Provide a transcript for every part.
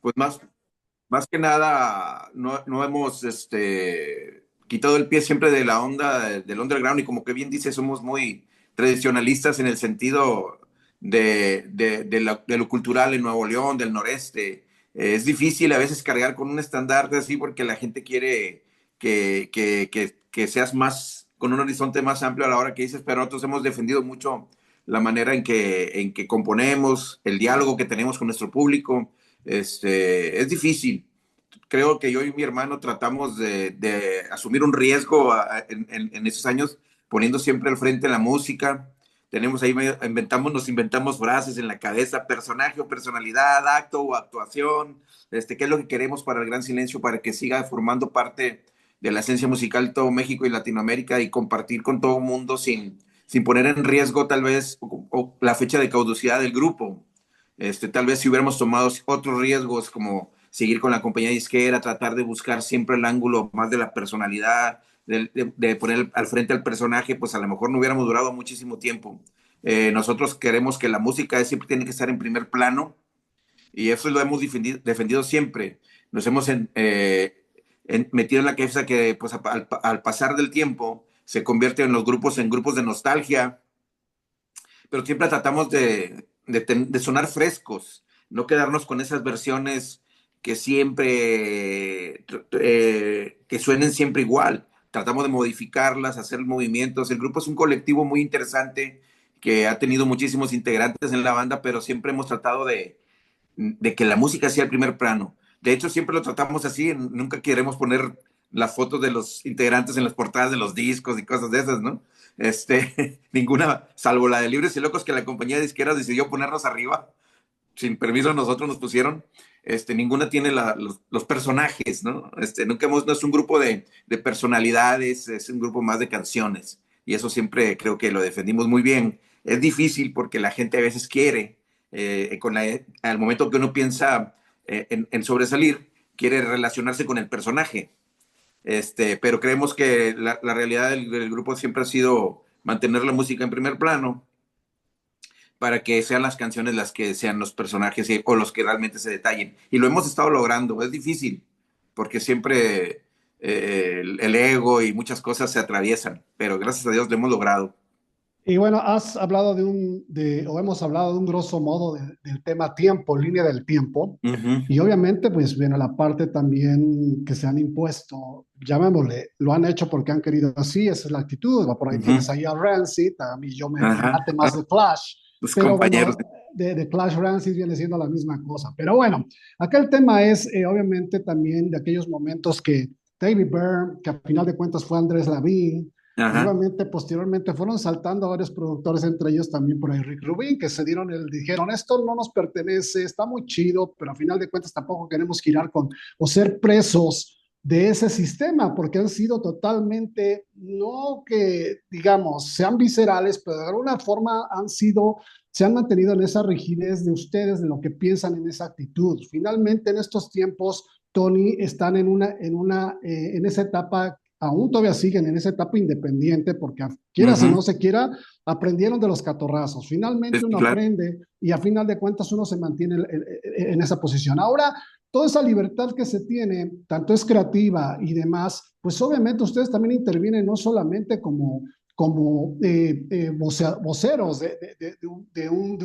Pues más que nada, no hemos quitado el pie siempre de la onda del underground y como que bien dice, somos muy tradicionalistas en el sentido de lo cultural en Nuevo León, del noreste. Es difícil a veces cargar con un estandarte así porque la gente quiere que seas más, con un horizonte más amplio a la hora que dices, pero nosotros hemos defendido mucho la manera en que componemos, el diálogo que tenemos con nuestro público. Es difícil. Creo que yo y mi hermano tratamos de asumir un riesgo en esos años, poniendo siempre al frente la música. Tenemos ahí, nos inventamos frases en la cabeza, personaje o personalidad, acto o actuación, qué es lo que queremos para el Gran Silencio, para que siga formando parte de la esencia musical de todo México y Latinoamérica y compartir con todo el mundo sin poner en riesgo tal vez o la fecha de caducidad del grupo. Tal vez si hubiéramos tomado otros riesgos como seguir con la compañía disquera, tratar de buscar siempre el ángulo más de la personalidad, de poner al frente al personaje, pues a lo mejor no hubiéramos durado muchísimo tiempo. Nosotros queremos que la música siempre tiene que estar en primer plano y eso lo hemos defendido siempre. Nos hemos metido en la cabeza que pues, al pasar del tiempo se convierte en los grupos en grupos de nostalgia, pero siempre tratamos de sonar frescos, no quedarnos con esas versiones que siempre, que suenen siempre igual. Tratamos de modificarlas, hacer movimientos. El grupo es un colectivo muy interesante que ha tenido muchísimos integrantes en la banda, pero siempre hemos tratado de que la música sea el primer plano. De hecho, siempre lo tratamos así, nunca queremos poner las fotos de los integrantes en las portadas de los discos y cosas de esas, ¿no? Ninguna, salvo la de Libres y Locos que la compañía disquera decidió ponernos arriba, sin permiso nosotros nos pusieron, ninguna tiene los personajes, ¿no? No es un grupo de personalidades, es un grupo más de canciones, y eso siempre creo que lo defendimos muy bien. Es difícil porque la gente a veces quiere, al momento que uno piensa en sobresalir, quiere relacionarse con el personaje, pero creemos que la realidad del grupo siempre ha sido mantener la música en primer plano para que sean las canciones las que sean los personajes o los que realmente se detallen. Y lo hemos estado logrando. Es difícil porque siempre el ego y muchas cosas se atraviesan, pero gracias a Dios lo hemos logrado. Y bueno, has hablado o hemos hablado de un grosso modo del tema tiempo, línea del tiempo. Uh -huh. Y obviamente, pues viene la parte también que se han impuesto, llamémosle, lo han hecho porque han querido así, esa es la actitud. Va por ahí Uh -huh. tienes ahí a Rancid, a mí me Ajá. late más de Clash, Los pero compañeros. bueno, de Clash Rancid viene siendo la misma cosa. Pero bueno, acá el tema es obviamente también de aquellos momentos que David Byrne, que a final de cuentas fue Andrés Lavigne, y Ajá. obviamente posteriormente fueron saltando varios productores, entre ellos también por ahí Rick Rubin, que se dieron dijeron, esto no nos pertenece, está muy chido, pero a final de cuentas tampoco queremos girar con o ser presos de ese sistema, porque han sido totalmente, no que digamos, sean viscerales, pero de alguna forma se han mantenido en esa rigidez de ustedes, de lo que piensan en esa actitud. Finalmente, en estos tiempos, Tony, están en esa etapa, aún todavía siguen en esa etapa independiente, porque Uh quiera si -huh. no se quiera, aprendieron de los catorrazos. Finalmente Sí, uno claro. aprende y a final de cuentas uno se mantiene en esa posición. Ahora, toda esa libertad que se tiene, tanto es creativa y demás, pues obviamente ustedes también intervienen no solamente como voceros de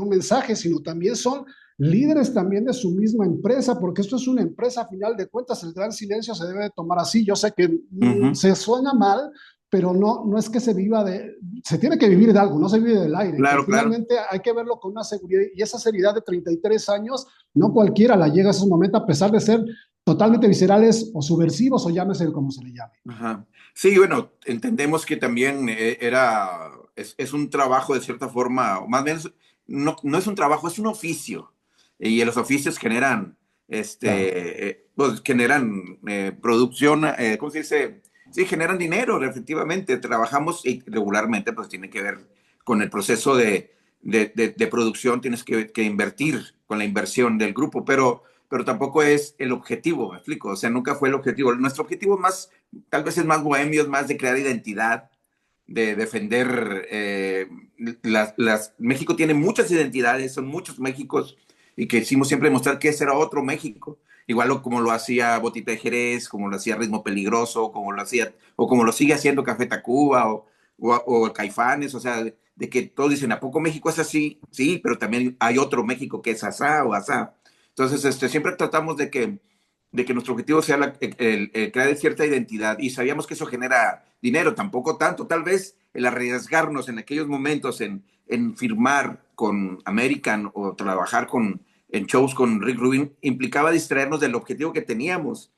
un mensaje, sino también son líderes también de su misma empresa, porque esto es una empresa, a final de cuentas, el gran silencio se debe de tomar así. Yo sé que Uh -huh. se suena mal, pero no es que se tiene que vivir de algo, no se vive del aire, pero Claro, claro. finalmente hay que verlo con una seguridad y esa seriedad de 33 años, no cualquiera la llega a ese momento a pesar de ser totalmente viscerales o subversivos o llámese como se le llame. Ajá. Sí, bueno, entendemos que también es un trabajo de cierta forma, o más bien no es un trabajo, es un oficio. Y los oficios generan, Claro. pues generan producción, ¿cómo se dice? Sí, generan dinero, efectivamente. Trabajamos y regularmente, pues tiene que ver con el proceso de producción, tienes que invertir con la inversión del grupo, pero tampoco es el objetivo, me explico. O sea, nunca fue el objetivo. Nuestro objetivo más tal vez es más bohemio, es más de crear identidad, de defender México tiene muchas identidades, son muchos Méxicos y que hicimos siempre demostrar que ese era otro México. como lo hacía Botita de Jerez, como lo hacía Ritmo Peligroso, como lo hacía, o como lo sigue haciendo Café Tacuba o Caifanes, o sea, de que todos dicen, ¿a poco México es así? Sí, pero también hay otro México que es asá o asá. Entonces, siempre tratamos de que nuestro objetivo sea el crear cierta identidad y sabíamos que eso genera dinero, tampoco tanto, tal vez el arriesgarnos en aquellos momentos en firmar con American o trabajar en shows con Rick Rubin implicaba distraernos del objetivo que teníamos.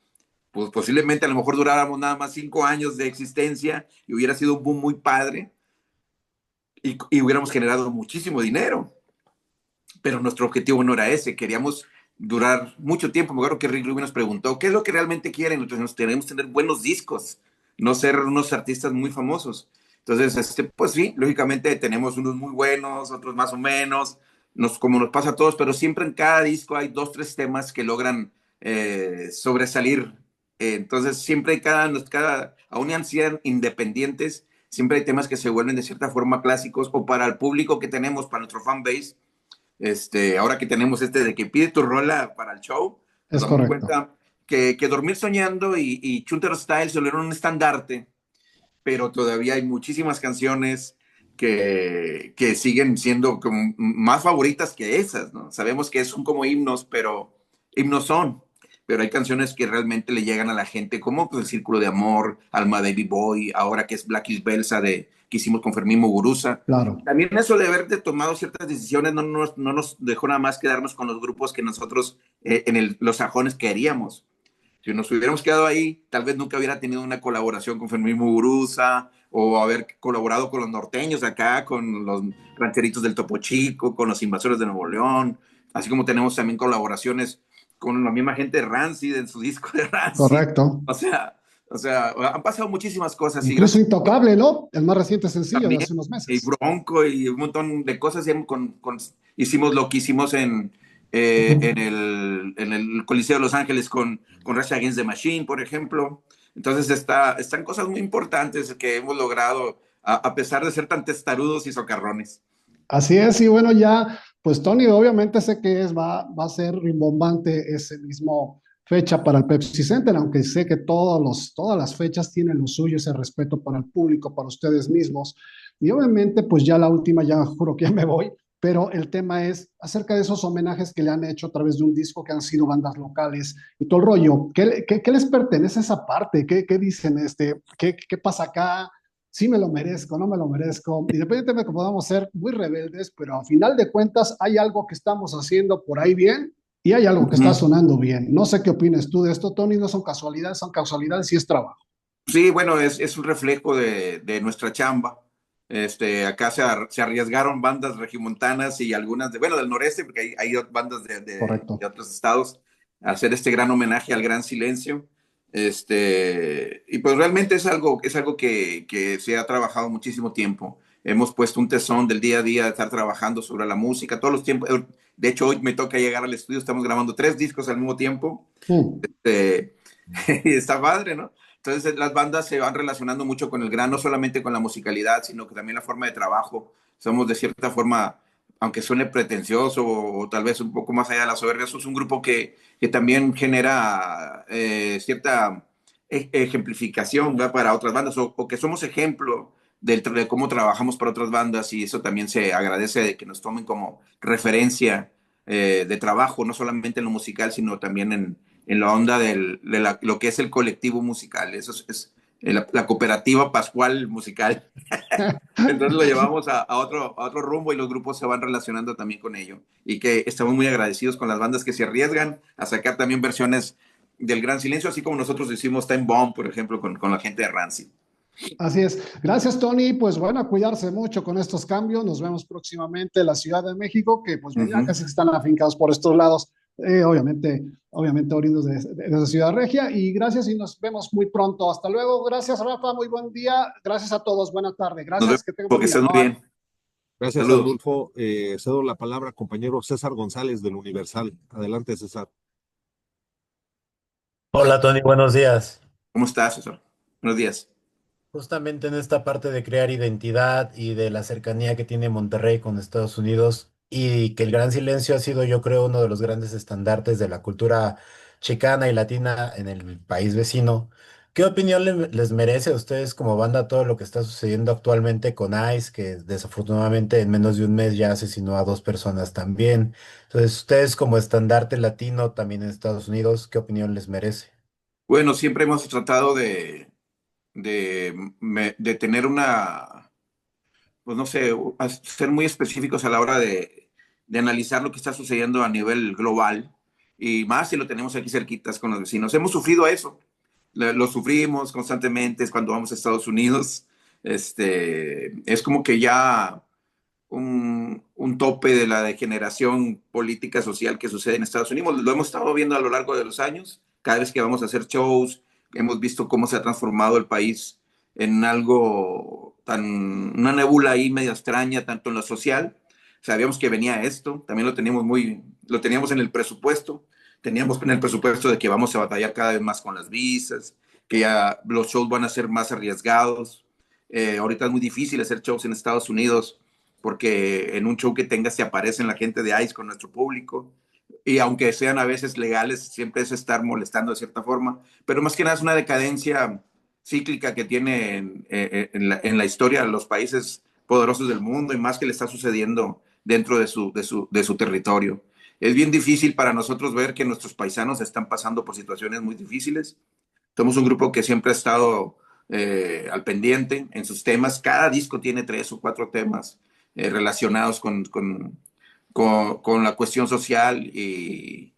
Pues posiblemente a lo mejor duráramos nada más 5 años de existencia y hubiera sido un boom muy padre y hubiéramos generado muchísimo dinero, pero nuestro objetivo no era ese, queríamos durar mucho tiempo. Me acuerdo que Rick Rubin nos preguntó, ¿qué es lo que realmente quieren? Entonces nos tenemos que tener buenos discos, no ser unos artistas muy famosos. Entonces, pues sí, lógicamente tenemos unos muy buenos, otros más o menos, como nos pasa a todos, pero siempre en cada disco hay 2, 3 temas que logran sobresalir. Entonces, siempre aún sean independientes, siempre hay temas que se vuelven de cierta forma clásicos o para el público que tenemos, para nuestro fan base, ahora que tenemos de que pide tu rola para el show, nos Es damos correcto. cuenta que Dormir Soñando y Shooter Style se volvieron un estandarte, pero todavía hay muchísimas canciones que siguen siendo como más favoritas que esas, ¿no? Sabemos que son como himnos, pero himnos son. Pero hay canciones que realmente le llegan a la gente, como pues, El Círculo de Amor, Alma Baby Boy, ahora que es Black is Belsa que hicimos con Fermín Muguruza. Claro. También eso de haber tomado ciertas decisiones no nos dejó nada más quedarnos con los grupos que nosotros los sajones queríamos. Si nos hubiéramos quedado ahí, tal vez nunca hubiera tenido una colaboración con Fermín Muguruza o haber colaborado con los norteños de acá, con los rancheritos del Topo Chico, con los invasores de Nuevo León, así como tenemos también colaboraciones con la misma gente de Rancid, en su disco de Rancid. Correcto. O sea, han pasado muchísimas cosas y Incluso gracias Intocable, ¿no? El más reciente sencillo de también, hace unos y meses. Bronco y un montón de cosas. Hicimos lo que hicimos en el Coliseo de Los Ángeles con Rage Against the Machine, por ejemplo. Entonces están cosas muy importantes que hemos logrado a pesar de ser tan testarudos y socarrones. Así es, y bueno, ya, pues Tony, obviamente sé que va a ser rimbombante ese mismo fecha para el Pepsi Center, aunque sé que todas las fechas tienen lo suyo, ese respeto para el público, para ustedes mismos. Y obviamente, pues ya la última, ya juro que ya me voy, pero el tema es acerca de esos homenajes que le han hecho a través de un disco que han sido bandas locales y todo el rollo. ¿Qué les pertenece esa parte? ¿Qué dicen? ¿Qué pasa acá? Sí me lo merezco, no me lo merezco, independientemente de que podamos ser muy rebeldes, pero a final de cuentas hay algo que estamos haciendo por ahí bien y hay algo que está Ujú. sonando bien. No sé qué opinas tú de esto, Tony, no son casualidades y es trabajo. Sí, bueno, es un reflejo de nuestra chamba. Acá se arriesgaron bandas regiomontanas y algunas bueno, del noreste, porque hay bandas de Correcto. otros estados, a hacer este gran homenaje al Gran Silencio. Y pues realmente es algo que se ha trabajado muchísimo tiempo. Hemos puesto un tesón del día a día de estar trabajando sobre la música, todos los tiempos. De hecho, hoy me toca llegar al estudio, estamos grabando 3 discos al mismo tiempo. Mm. Este, y está padre, ¿no? Entonces las bandas se van relacionando mucho con el gran, no solamente con la musicalidad, sino que también la forma de trabajo. Somos de cierta forma, aunque suene pretencioso o tal vez un poco más allá de la soberbia, es un grupo que también genera cierta ejemplificación, ¿verdad? Para otras bandas o que somos ejemplo de cómo trabajamos para otras bandas y eso también se agradece de que nos tomen como referencia de trabajo, no solamente en lo musical, sino también en la onda lo que es el colectivo musical. Eso es la cooperativa Pascual musical. Entonces lo llevamos a otro rumbo y los grupos se van relacionando también con ello. Y que estamos muy agradecidos con las bandas que se arriesgan a sacar también versiones del Gran Silencio, así como nosotros hicimos Time Bomb, por ejemplo, con la gente de Rancid. Así es. Gracias, Tony. Pues bueno, a cuidarse mucho con estos cambios. Nos vemos próximamente en la Ciudad de México, que pues ya Ujú. casi están afincados por estos lados, obviamente oriundos de Ciudad Regia. Y gracias y nos vemos muy pronto. Hasta luego. Gracias, Rafa. Muy buen día. Gracias a todos. Buena tarde. Nos vemos, Gracias. Que tengan buen porque día. estén muy Bye. bien. Gracias, Saludos. Arnulfo. Cedo la palabra al compañero César González del Universal. Adelante, César. Hola Tony, buenos días. ¿Cómo estás, César? Buenos días. Justamente en esta parte de crear identidad y de la cercanía que tiene Monterrey con Estados Unidos y que el Gran Silencio ha sido, yo creo, uno de los grandes estandartes de la cultura chicana y latina en el país vecino. ¿Qué opinión les merece a ustedes como banda todo lo que está sucediendo actualmente con ICE, que desafortunadamente en menos de un mes ya asesinó a dos personas también? Entonces, ustedes como estandarte latino también en Estados Unidos, ¿qué opinión les merece? Bueno, siempre hemos tratado de tener pues no sé, ser muy específicos a la hora de analizar lo que está sucediendo a nivel global y más si lo tenemos aquí cerquitas con los vecinos. Hemos sufrido eso, lo sufrimos constantemente, es cuando vamos a Estados Unidos, es como que ya un tope de la degeneración política social que sucede en Estados Unidos. Lo hemos estado viendo a lo largo de los años. Cada vez que vamos a hacer shows, hemos visto cómo se ha transformado el país en algo una nebula ahí media extraña, tanto en lo social. Sabíamos que venía esto, también lo teníamos en el presupuesto. Teníamos en el presupuesto de que vamos a batallar cada vez más con las visas, que ya los shows van a ser más arriesgados. Ahorita es muy difícil hacer shows en Estados Unidos porque en un show que tengas se aparecen la gente de ICE con nuestro público y aunque sean a veces legales, siempre es estar molestando de cierta forma, pero más que nada es una decadencia cíclica que tiene en la historia de los países poderosos del mundo y más que le está sucediendo dentro de su territorio. Es bien difícil para nosotros ver que nuestros paisanos están pasando por situaciones muy difíciles. Somos un grupo que siempre ha estado al pendiente en sus temas. Cada disco tiene 3 o 4 temas relacionados con la cuestión social y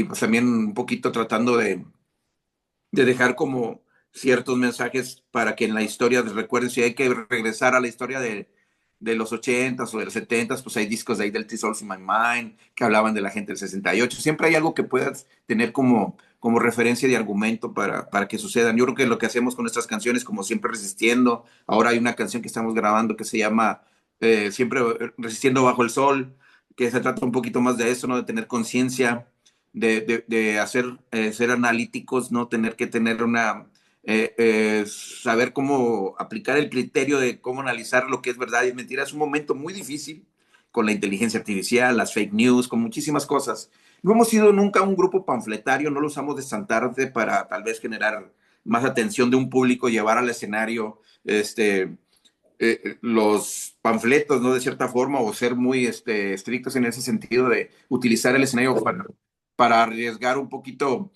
pues también un poquito tratando de dejar como ciertos mensajes para que en la historia recuerden, si hay que regresar a la historia de los 80s o de los 70s, pues hay discos de ahí del Souls in My Mind que hablaban de la gente del 68. Siempre hay algo que puedas tener como referencia de argumento para que sucedan. Yo creo que lo que hacemos con nuestras canciones, como siempre resistiendo, ahora hay una canción que estamos grabando que se llama Siempre resistiendo bajo el sol, que se trata un poquito más de eso, ¿no? De tener conciencia de hacer, ser analíticos, no tener que tener saber cómo aplicar el criterio de cómo analizar lo que es verdad y es mentira. Es un momento muy difícil con la inteligencia artificial, las fake news, con muchísimas cosas. No hemos sido nunca un grupo panfletario, no lo usamos de estandarte para tal vez generar más atención de un público, llevar al escenario los panfletos, ¿no? De cierta forma, o ser muy estrictos en ese sentido de utilizar el escenario para arriesgar un poquito,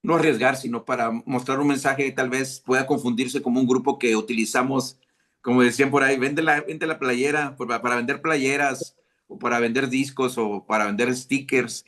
no arriesgar, sino para mostrar un mensaje que tal vez pueda confundirse como un grupo que utilizamos, como decían por ahí, vende la playera, para vender playeras, o para vender discos, o para vender stickers,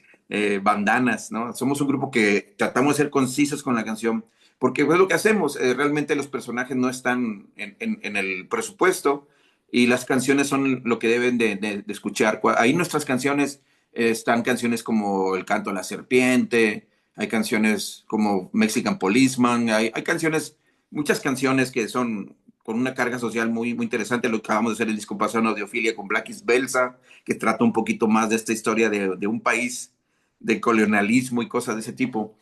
bandanas, ¿no? Somos un grupo que tratamos de ser concisos con la canción, porque es lo que hacemos, realmente los personajes no están en el presupuesto, y las canciones son lo que deben de escuchar. Ahí nuestras canciones están canciones como El canto a la serpiente, hay canciones como Mexican Policeman, hay canciones, muchas canciones que son con una carga social muy interesante. Lo que acabamos de hacer el disco pasado de Ofilia con Black is Belsa, que trata un poquito más de esta historia de un país de colonialismo y cosas de ese tipo.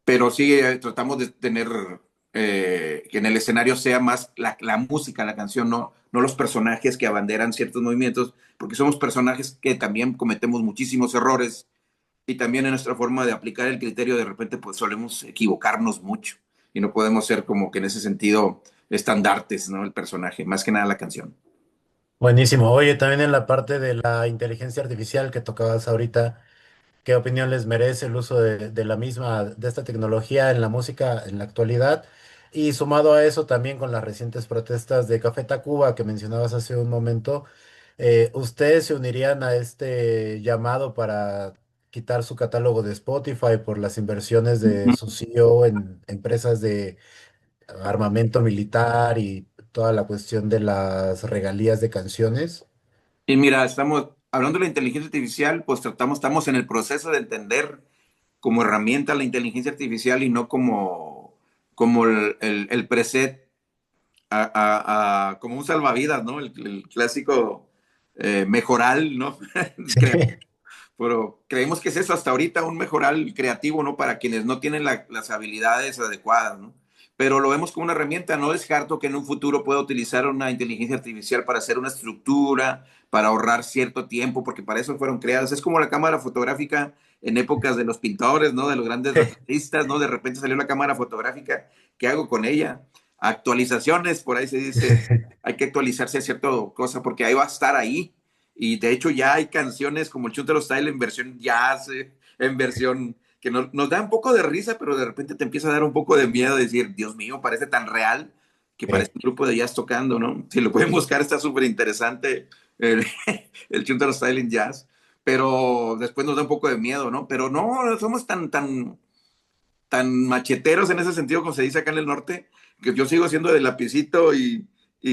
Pero sí tratamos de tener que en el escenario sea más la música, la canción, no los personajes que abanderan ciertos movimientos, porque somos personajes que también cometemos muchísimos errores y también en nuestra forma de aplicar el criterio de repente pues solemos equivocarnos mucho y no podemos ser como que en ese sentido estandartes, ¿no? El personaje, más que nada la canción. Buenísimo. Oye, también en la parte de la inteligencia artificial que tocabas ahorita, ¿qué opinión les merece el uso de la misma, de esta tecnología en la música en la actualidad? Y sumado a eso también con las recientes protestas de Café Tacuba que mencionabas hace un momento, ¿ustedes se unirían a este llamado para quitar su catálogo de Spotify por las inversiones de su CEO en empresas de armamento militar y toda la cuestión de las regalías de canciones? Y mira, estamos hablando de la inteligencia artificial, pues estamos en el proceso de entender como herramienta la inteligencia artificial y no como el preset como un salvavidas, ¿no? El clásico mejoral, ¿no? Sí. Pero creemos que es eso hasta ahorita, un mejoral creativo, ¿no? Para quienes no tienen las habilidades adecuadas, ¿no? pero lo vemos como una herramienta. No descarto que en un futuro pueda utilizar una inteligencia artificial para hacer una estructura, para ahorrar cierto tiempo, porque para eso fueron creadas. Es como la cámara fotográfica en épocas de los pintores, ¿no? De los grandes retratistas, ¿no? De repente salió la cámara fotográfica. ¿Qué hago con ella? Actualizaciones, por ahí se dice, hay que actualizarse a cierta cosa porque ahí va a estar ahí. Y de hecho ya hay canciones como el Chuntaro Style en versión jazz, en versión que nos da un poco de risa, pero de repente te empieza a dar un poco de miedo de decir, Dios mío, parece tan real que parece un grupo de jazz tocando, ¿no? Si lo pueden buscar, está súper interesante el, el Chuntaro Style en jazz, pero después nos da un poco de miedo, ¿no? Pero no somos tan macheteros en ese sentido, como se dice acá en el norte, que yo sigo siendo de lapicito y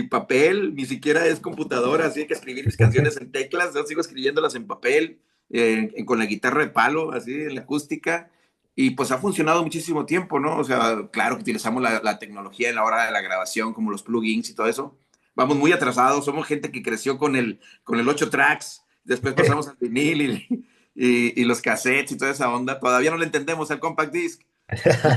papel, ni siquiera es computadora, así que escribir mis canciones en teclas, yo sigo escribiéndolas en papel, con la guitarra de palo, así, en la acústica, y pues ha funcionado muchísimo tiempo, ¿no? O sea, claro que utilizamos la tecnología en la hora de la grabación, como los plugins y todo eso. Vamos muy atrasados, somos gente que creció con el 8 tracks, después pasamos al vinil y los cassettes y toda esa onda. Todavía no le entendemos al compact disc.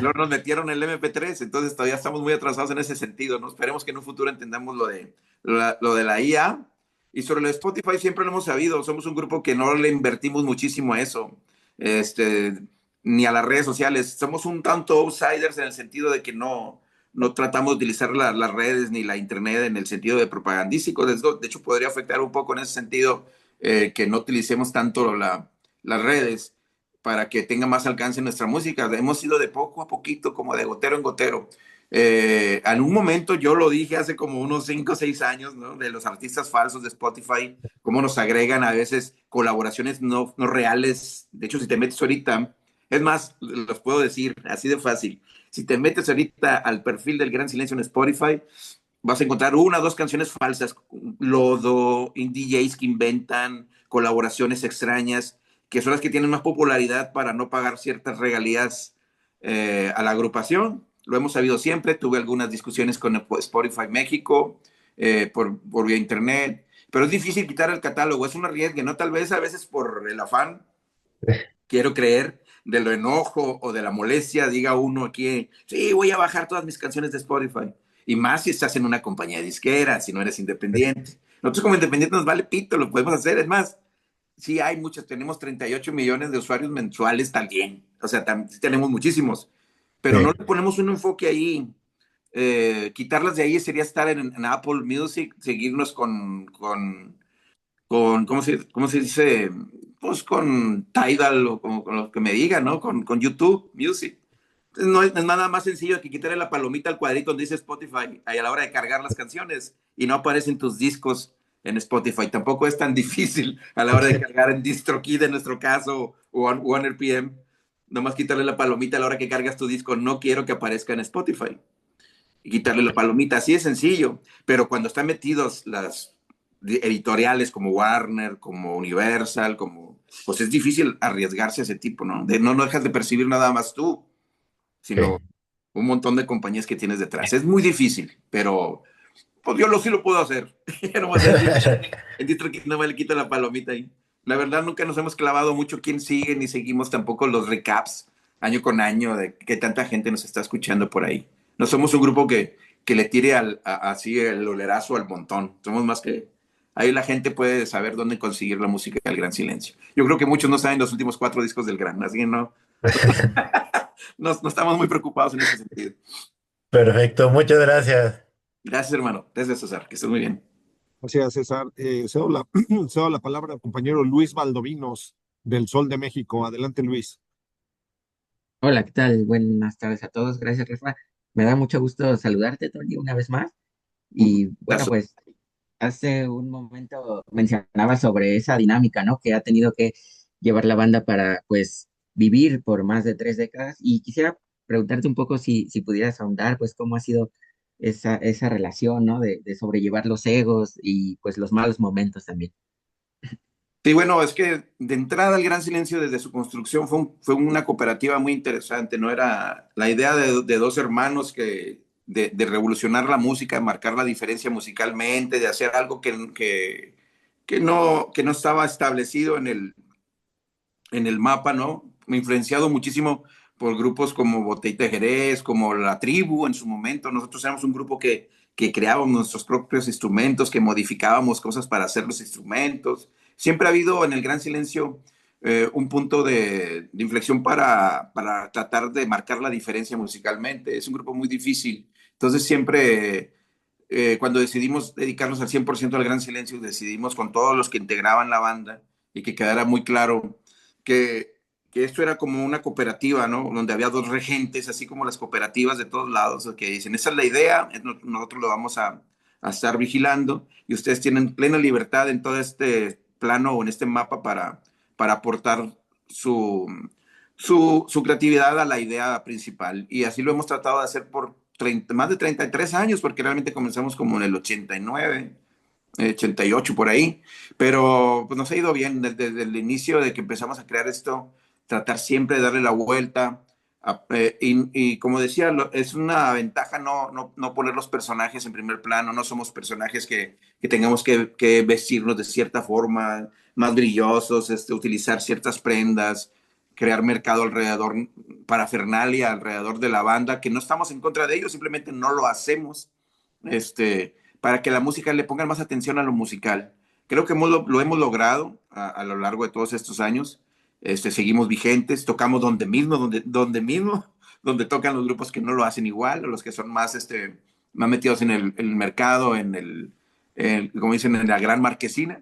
Luego nos metieron el MP3, entonces todavía estamos muy atrasados en ese sentido, ¿no? Esperemos que en un futuro entendamos lo de la IA. Y sobre lo de Spotify siempre lo hemos sabido, somos un grupo que no le invertimos muchísimo a eso, este, ni a las redes sociales. Somos un tanto outsiders en el sentido de que no tratamos de utilizar las redes ni la internet en el sentido de propagandístico. De hecho, podría afectar un poco en ese sentido, que no utilicemos tanto las redes para que tenga más alcance nuestra música. Hemos ido de poco a poquito, como de gotero en gotero. En un momento yo lo dije hace como unos 5 o 6 años, ¿no? De los artistas falsos de Spotify, cómo nos agregan a veces colaboraciones no reales. De hecho, si te metes ahorita, es más, los puedo decir así de fácil. Si te metes ahorita al perfil del Gran Silencio en Spotify, vas a encontrar una o dos canciones falsas, lodo, DJs que inventan colaboraciones extrañas, que son las que tienen más popularidad para no pagar ciertas regalías, a la agrupación. Lo hemos sabido siempre. Tuve algunas discusiones con Spotify México, por vía internet, pero es difícil quitar el catálogo. Es un arriesgue, ¿no? Tal vez a veces por el afán, quiero creer, de lo enojo o de la molestia, diga uno aquí, sí, voy a bajar todas mis canciones de Spotify. Y más si estás en una compañía disquera, si no eres independiente. Nosotros como independientes nos vale pito, lo podemos hacer. Es más, sí hay muchos, tenemos 38 millones de usuarios mensuales también. O sea, sí tenemos muchísimos, pero no le ponemos un enfoque ahí. Quitarlas de ahí sería estar en Apple Music, seguirnos con ¿cómo se dice? Pues con Tidal o con lo que me digan, ¿no? Con YouTube Music. No es nada más sencillo que quitarle la palomita al cuadrito donde dice Spotify ahí a la hora de cargar las canciones y no aparecen tus discos en Spotify. Tampoco es tan difícil a la hora de cargar en DistroKid, en nuestro caso, o One RPM. Nomás quitarle la palomita a la hora que cargas tu disco. No quiero que aparezca en Spotify. Y quitarle la palomita. Así es sencillo. Pero cuando están metidos las editoriales como Warner, como Universal, pues es difícil arriesgarse a ese tipo, ¿no? No dejas de percibir nada más tú, sino un montón de compañías que tienes detrás. Es muy difícil, pero pues yo sí lo puedo hacer. No voy a hacer en DistroKid, no me le quito la palomita ahí. La verdad, nunca nos hemos clavado mucho quién sigue, ni seguimos tampoco los recaps año con año de que tanta gente nos está escuchando por ahí. No somos un grupo que le tire así el olerazo al montón. Somos más que... Ahí la gente puede saber dónde conseguir la música del Gran Silencio. Yo creo que muchos no saben los últimos 4 discos del Gran, así que no estamos muy preocupados en ese sentido. Perfecto, muchas gracias. Gracias, hermano. Gracias, César. Que estés muy bien. Gracias, César. Cedo la, cedo la palabra al compañero Luis Valdovinos del Sol de México. Adelante, Luis. Hola, ¿qué tal? Buenas tardes a todos. Gracias, Rafa. Me da mucho gusto saludarte, Tony, una vez más. Un Y bueno, gustazo. pues hace un momento mencionaba sobre esa dinámica, ¿no? Que ha tenido que llevar la banda para, pues, vivir por más de 3 décadas. Y quisiera preguntarte un poco si pudieras ahondar, pues, cómo ha sido esa relación, ¿no? De sobrellevar los egos y, pues, los malos momentos también. Sí, bueno, es que de entrada el Gran Silencio desde su construcción fue una cooperativa muy interesante, ¿no? Era la idea de dos hermanos de revolucionar la música, de marcar la diferencia musicalmente, de hacer algo que no estaba establecido en el mapa, ¿no? Me ha influenciado muchísimo por grupos como Botellita de Jerez, como La Tribu en su momento. Nosotros éramos un grupo que creábamos nuestros propios instrumentos, que modificábamos cosas para hacer los instrumentos. Siempre ha habido en el Gran Silencio un punto de inflexión para tratar de marcar la diferencia musicalmente. Es un grupo muy difícil. Entonces siempre, cuando decidimos dedicarnos al 100% al Gran Silencio, decidimos con todos los que integraban la banda y que quedara muy claro que, que esto era como una cooperativa, ¿no? Donde había dos regentes, así como las cooperativas de todos lados, que dicen, esa es la idea, nosotros lo vamos a estar vigilando y ustedes tienen plena libertad en todo este plano o en este mapa para aportar su creatividad a la idea principal. Y así lo hemos tratado de hacer por más de 33 años, porque realmente comenzamos como en el 89, 88 por ahí, pero pues nos ha ido bien desde el inicio de que empezamos a crear esto, tratar siempre de darle la vuelta. Y como decía, es una ventaja no poner los personajes en primer plano, no somos personajes que tengamos que vestirnos de cierta forma, más brillosos, utilizar ciertas prendas, crear mercado alrededor, parafernalia alrededor de la banda, que no estamos en contra de ellos, simplemente no lo hacemos. Para que la música le ponga más atención a lo musical. Creo que lo hemos logrado a lo largo de todos estos años. Seguimos vigentes, tocamos donde tocan los grupos que no lo hacen igual, o los que son más metidos en el mercado, como dicen, en la gran marquesina.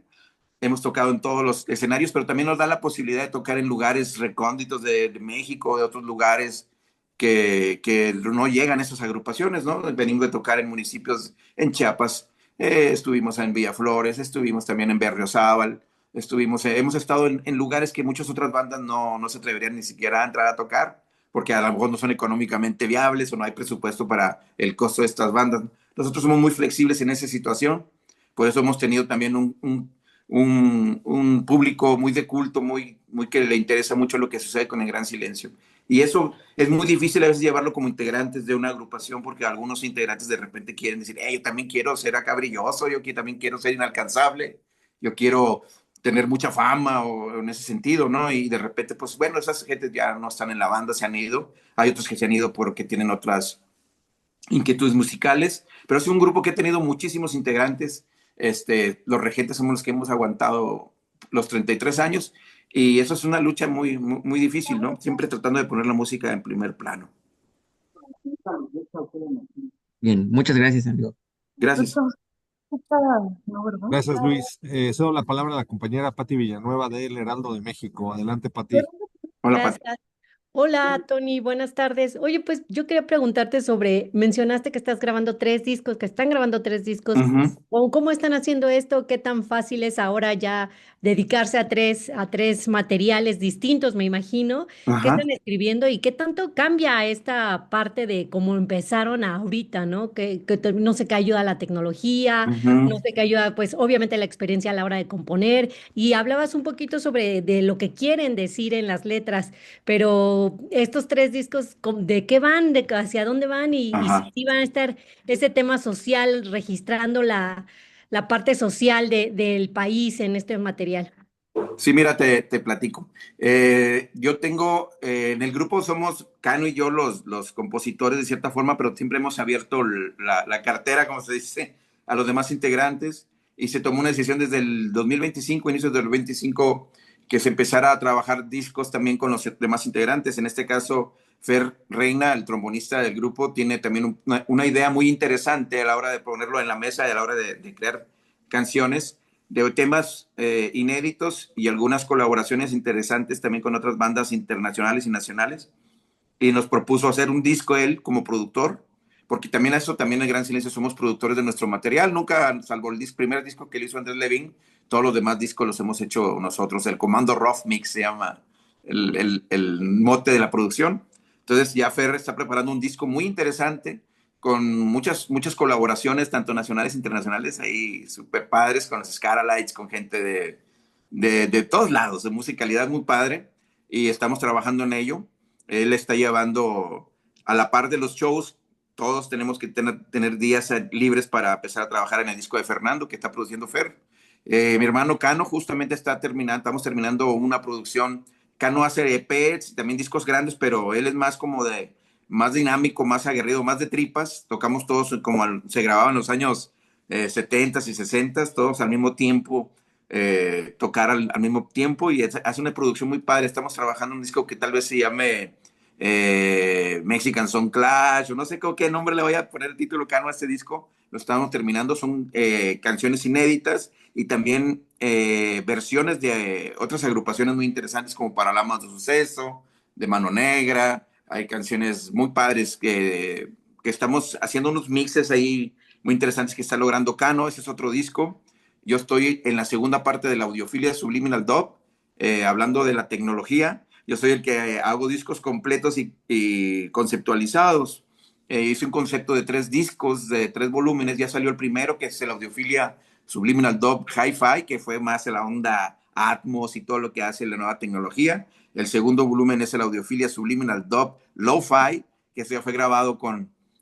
Hemos tocado en todos los escenarios, pero también nos da la posibilidad de tocar en lugares recónditos de México, de otros lugares que no llegan a esas agrupaciones, ¿no? Venimos de tocar en municipios en Chiapas, estuvimos en Villaflores, estuvimos también en Berriozábal, hemos estado en lugares que muchas otras bandas no se atreverían ni siquiera a entrar a tocar, porque a lo mejor no son económicamente viables o no hay presupuesto para el costo de estas bandas. Nosotros somos muy flexibles en esa situación, por eso hemos tenido también un público muy de culto, muy que le interesa mucho lo que sucede con el Gran Silencio. Y eso es muy difícil a veces llevarlo como integrantes de una agrupación, porque algunos integrantes de repente quieren decir, yo también quiero ser acá brilloso, también quiero ser inalcanzable, yo quiero tener mucha fama o en ese sentido, ¿no? Y de repente, pues bueno, esas gentes ya no están en la banda, se han ido. Hay otros que se han ido porque tienen otras inquietudes musicales, pero es un grupo que ha tenido muchísimos integrantes. Los regentes somos los que hemos aguantado los 33 años y eso es una lucha muy difícil, ¿no? Siempre tratando de poner la música en primer plano. Bien, muchas gracias, amigo. Gracias. Gracias, Luis. Cedo la palabra a la compañera Pati Villanueva del Heraldo de México. Adelante, Pati. Hola, Pati. Gracias. Hola, Tony, buenas tardes. Oye, pues yo quería preguntarte mencionaste que estás grabando 3 discos, que están grabando 3 discos. Ujú. ¿Cómo están haciendo esto? ¿Qué tan fácil es ahora ya dedicarse a tres materiales distintos, me imagino? ¿Qué Ajá. están escribiendo y qué tanto cambia esta parte de cómo empezaron ahorita, ¿no? No sé qué ayuda la tecnología, no Ujú. sé qué ayuda, pues obviamente la experiencia a la hora de componer. Y hablabas un poquito sobre de lo que quieren decir en las letras. Pero estos 3 discos, ¿de qué van? ¿Hacia dónde van? Y si Ajá. sí van a estar ese tema social, registrando la parte social del país en este material. Sí, mira, te platico. Yo tengo, en el grupo somos Cano y yo los compositores de cierta forma, pero siempre hemos abierto la cartera, como se dice, a los demás integrantes y se tomó una decisión desde el 2025, inicios del 2025, que se empezara a trabajar discos también con los demás integrantes. En este caso, Fer Reina, el trombonista del grupo, tiene también una idea muy interesante a la hora de ponerlo en la mesa y a la hora de crear canciones de temas inéditos y algunas colaboraciones interesantes también con otras bandas internacionales y nacionales. Y nos propuso hacer un disco él como productor, porque también el Gran Silencio somos productores de nuestro material. Nunca, salvo el primer disco que le hizo Andrés Levin, todos los demás discos los hemos hecho nosotros. El Comando Rough Mix se llama el mote de la producción. Entonces ya Fer está preparando un disco muy interesante con muchas colaboraciones, tanto nacionales e internacionales, ahí súper padres, con los Scaralites, con gente de todos lados, de musicalidad muy padre, y estamos trabajando en ello. Él está llevando a la par de los shows, todos tenemos que tener días libres para empezar a trabajar en el disco de Fernando, que está produciendo Fer. Mi hermano Cano justamente estamos terminando una producción Cano hace EPs, también discos grandes, pero él es más como de, más dinámico, más aguerrido, más de tripas. Tocamos todos como se grababa en los años 70 y 60, todos al mismo tiempo, tocar al mismo tiempo, y hace una producción muy padre. Estamos trabajando en un disco que tal vez se llame Mexican Song Clash, o no sé qué nombre le voy a poner el título Cano a este disco. Lo estamos terminando, son canciones inéditas y también versiones de otras agrupaciones muy interesantes como Paralamas de Suceso, de Mano Negra. Hay canciones muy padres que estamos haciendo unos mixes ahí muy interesantes que está logrando Cano. Ese es otro disco. Yo estoy en la segunda parte de la audiofilia Subliminal Dub, hablando de la tecnología. Yo soy el que hago discos completos y conceptualizados. Hice un concepto de 3 discos, de 3 volúmenes. Ya salió el primero, que es el Audiofilia Subliminal Dub Hi-Fi, que fue más la onda Atmos y todo lo que hace la nueva tecnología. El segundo volumen es el Audiofilia Subliminal Dub Lo-Fi, que ya fue grabado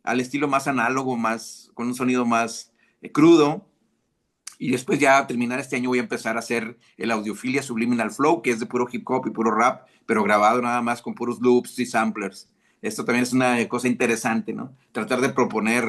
al estilo más análogo, con un sonido más crudo. Y después ya a terminar este año voy a empezar a hacer el Audiofilia Subliminal Flow, que es de puro hip hop y puro rap, pero grabado nada más con puros loops y samplers. Esto también es una cosa interesante, ¿no? Tratar de proponer,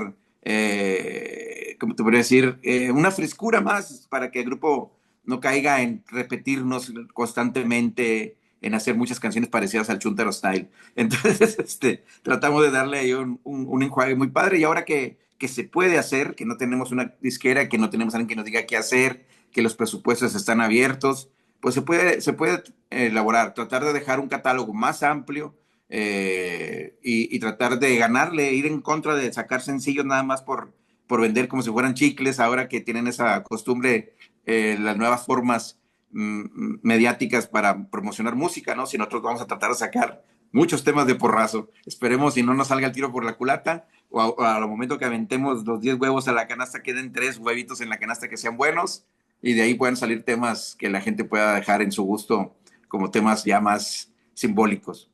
¿cómo te podría decir? Una frescura más para que el grupo no caiga en repetirnos constantemente, en hacer muchas canciones parecidas al Chuntaro Style. Entonces, tratamos de darle ahí un enjuague muy padre. Y ahora que se puede hacer, que no tenemos una disquera, que no tenemos a alguien que nos diga qué hacer, que los presupuestos están abiertos, pues se puede elaborar, tratar de dejar un catálogo más amplio, y tratar de ganarle, ir en contra de sacar sencillos nada más por vender como si fueran chicles, ahora que tienen esa costumbre, las nuevas formas mediáticas para promocionar música, ¿no? Si nosotros vamos a tratar de sacar muchos temas de porrazo, esperemos si no nos salga el tiro por la culata, o al momento que aventemos los 10 huevos a la canasta, queden 3 huevitos en la canasta que sean buenos, y de ahí pueden salir temas que la gente pueda dejar en su gusto como temas ya más simbólicos.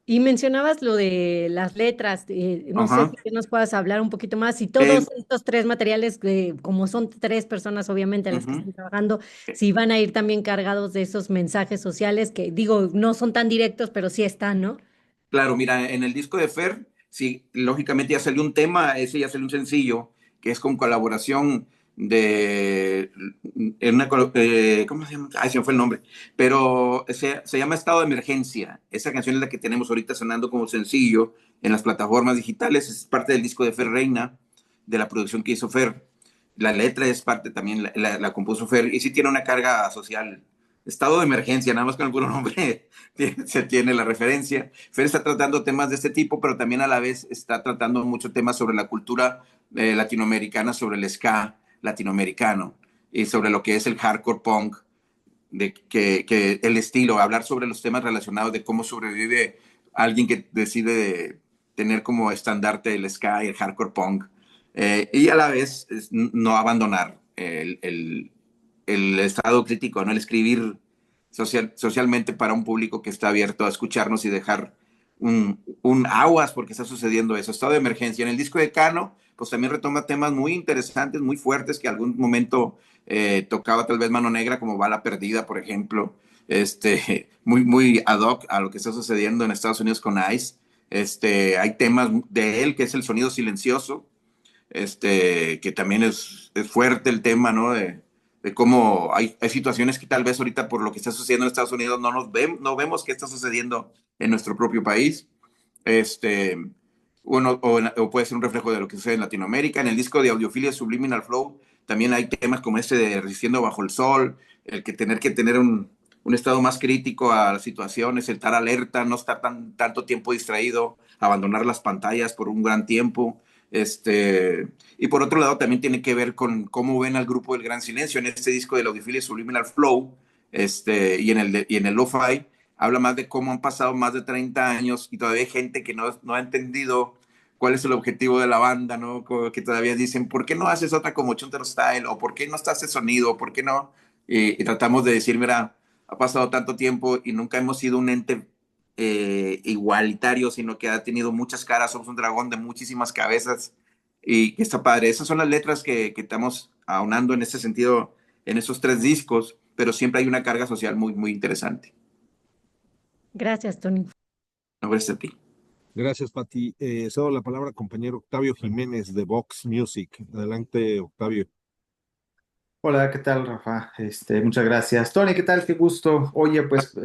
Y mencionabas lo de las letras, no sé Ajá. si nos puedas hablar un poquito más. Y Eh, todos estos 3 materiales, como son 3 personas obviamente las que Ujú. están trabajando, si van a ir también cargados de esos mensajes sociales que digo, no son tan directos, pero sí están, ¿no? Claro, mira, en el disco de Fer, sí, lógicamente ya salió un tema, ese ya salió un sencillo, que es con colaboración ¿cómo se llama? Ay, se me fue el nombre, pero se llama Estado de Emergencia. Esa canción es la que tenemos ahorita sonando como sencillo en las plataformas digitales, es parte del disco de Fer Reina, de la producción que hizo Fer. La letra es parte también, la compuso Fer, y sí tiene una carga social. Estado de emergencia, nada más con el puro nombre se tiene la referencia. Fer está tratando temas de este tipo, pero también a la vez está tratando mucho temas sobre la cultura latinoamericana, sobre el ska latinoamericano y sobre lo que es el hardcore punk, que el estilo, hablar sobre los temas relacionados de cómo sobrevive alguien que decide tener como estandarte el ska y el hardcore punk, y a la vez no abandonar el estado crítico, ¿no? El escribir socialmente para un público que está abierto a escucharnos y dejar un aguas porque está sucediendo eso. Estado de emergencia. En el disco de Cano, pues también retoma temas muy interesantes, muy fuertes, que algún momento tocaba tal vez Mano Negra, como Bala Perdida, por ejemplo, muy ad hoc a lo que está sucediendo en Estados Unidos con ICE. Hay temas de él, que es el sonido silencioso, que también es fuerte el tema, ¿no? De cómo hay situaciones que tal vez ahorita por lo que está sucediendo en Estados Unidos no vemos qué está sucediendo en nuestro propio país. Este, bueno, o puede ser un reflejo de lo que sucede en Latinoamérica. En el disco de Audiofilia Subliminal Flow también hay temas como este de Resistiendo bajo el sol, el que tener un estado más crítico a las situaciones, el estar alerta, no estar tanto tiempo distraído, abandonar las pantallas por un gran tiempo. Y por otro lado también tiene que ver con cómo ven al grupo del Gran Silencio en este disco de la Audiofilia Subliminal Flow, y en el Lo-Fi habla más de cómo han pasado más de 30 años y todavía hay gente que no ha entendido cuál es el objetivo de la banda, ¿no? Como que todavía dicen, ¿por qué no haces otra como Chuntaro Style? ¿O por qué no está ese sonido? ¿O por qué no? Y tratamos de decir, mira, ha pasado tanto tiempo y nunca hemos sido un ente igualitario, sino que ha tenido muchas caras, somos un dragón de muchísimas cabezas, y que está padre. Esas son las letras que estamos aunando en ese sentido en esos 3 discos, pero siempre hay una carga social muy, muy interesante. Gracias, Tony. No, gracias a ti. Gracias, Pati. Cedo la palabra al compañero Octavio Jiménez de Vox Music. Adelante, Octavio. Hola, ¿qué tal, Rafa? Muchas gracias. Tony, ¿qué tal? Qué gusto. Oye, pues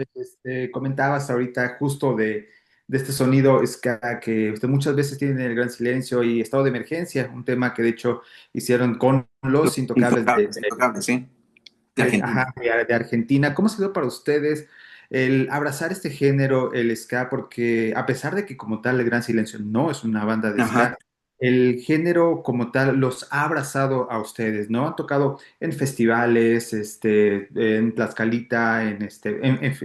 comentabas ahorita justo de este sonido ska que usted muchas veces tiene el gran silencio y estado de emergencia, un tema que de hecho hicieron con los Intocables Intocables, intocables, sí. De Argentina. ajá, de Argentina. ¿Cómo ha sido para ustedes el abrazar este género, el ska? Porque a pesar de que como tal el Gran Silencio no es una banda de Ajá. ska, el género como tal los ha abrazado a ustedes, ¿no? Han tocado en festivales, en Tlaxcalita, en Pues sí,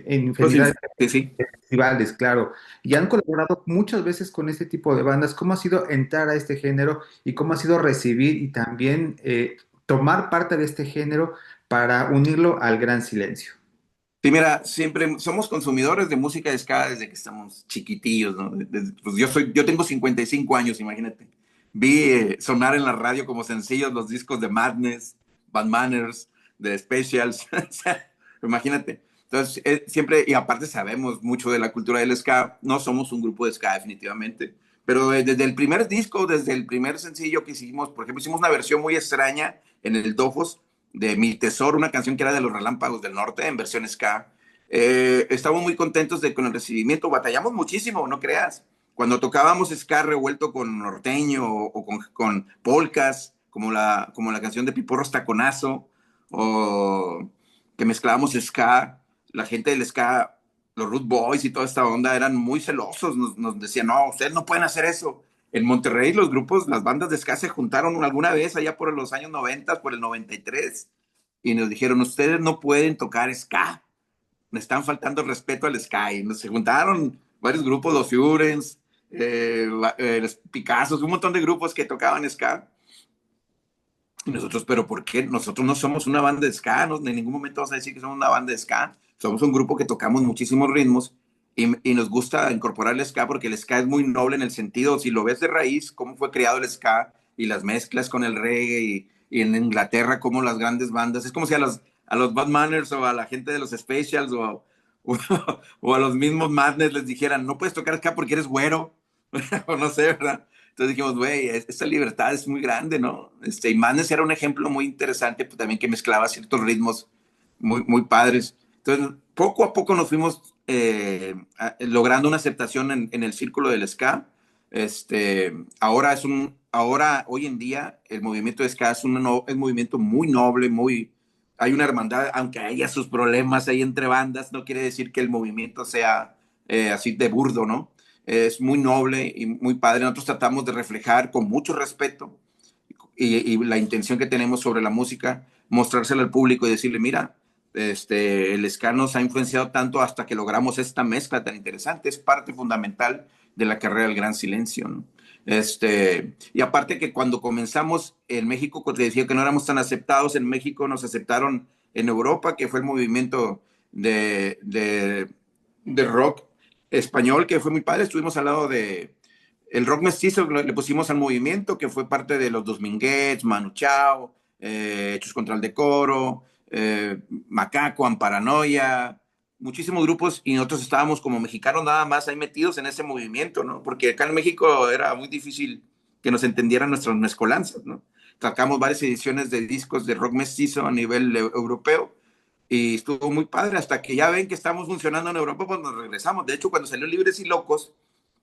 infinidad sí, sí. de festivales, claro, y han colaborado muchas veces con este tipo de bandas. ¿Cómo ha sido entrar a este género y cómo ha sido recibir y también tomar parte de este género para unirlo al Gran Silencio? Sí, mira, siempre somos consumidores de música de ska desde que estamos chiquitillos, ¿no? Pues yo tengo 55 años, imagínate. Vi sonar en la radio como sencillos los discos de Madness, Bad Manners, de Specials, o sea, imagínate. Entonces, siempre, y aparte sabemos mucho de la cultura del ska, no somos un grupo de ska definitivamente, pero desde el primer disco, desde el primer sencillo que hicimos, por ejemplo, hicimos una versión muy extraña en el Dofos, de Mi Tesoro, una canción que era de los Relámpagos del Norte en versión ska. Estamos muy contentos con el recibimiento, batallamos muchísimo, no creas. Cuando tocábamos ska revuelto con norteño o con polcas, como la canción de Piporros Taconazo, o que mezclábamos ska, la gente del ska, los Root Boys y toda esta onda eran muy celosos, nos decían, no, ustedes no pueden hacer eso. En Monterrey los grupos, las bandas de ska se juntaron alguna vez allá por los años 90, por el 93, y nos dijeron, ustedes no pueden tocar ska, me están faltando respeto al ska. Y se juntaron varios grupos, los Furens, los Picassos, un montón de grupos que tocaban ska. Y nosotros, pero ¿por qué? Nosotros no somos una banda de ska, no, en ningún momento vas a decir que somos una banda de ska. Somos un grupo que tocamos muchísimos ritmos y nos gusta incorporar el ska porque el ska es muy noble en el sentido, si lo ves de raíz, cómo fue creado el ska y las mezclas con el reggae y en Inglaterra, como las grandes bandas, es como si a los Bad Manners o a la gente de los Specials o, o a los mismos Madness les dijeran, no puedes tocar ska porque eres güero, o no sé, ¿verdad? Entonces dijimos, güey, esta libertad es muy grande, ¿no? Y Madness era un ejemplo muy interesante, pues, también que mezclaba ciertos ritmos muy padres. Entonces, poco a poco nos fuimos logrando una aceptación en el círculo del ska. Ahora, hoy en día, el movimiento de ska es un movimiento muy noble, hay una hermandad, aunque haya sus problemas ahí entre bandas, no quiere decir que el movimiento sea así de burdo, ¿no? Es muy noble y muy padre. Nosotros tratamos de reflejar con mucho respeto y la intención que tenemos sobre la música, mostrársela al público y decirle, mira, el ska nos ha influenciado tanto hasta que logramos esta mezcla tan interesante. Es parte fundamental de la carrera del Gran Silencio, ¿no? Y aparte que cuando comenzamos en México, te decía que no éramos tan aceptados en México, nos aceptaron en Europa, que fue el movimiento de rock español, que fue muy padre. Estuvimos al lado de el rock mestizo, le pusimos al movimiento, que fue parte de los Dos Minguets, Manu Chao, Hechos contra el Decoro, Macaco, Amparanoia, muchísimos grupos, y nosotros estábamos como mexicanos nada más ahí metidos en ese movimiento, ¿no? Porque acá en México era muy difícil que nos entendieran nuestras mezcolanzas, ¿no? Sacamos varias ediciones de discos de rock mestizo a nivel europeo, y estuvo muy padre, hasta que ya ven que estamos funcionando en Europa, pues nos regresamos. De hecho, cuando salió Libres y Locos,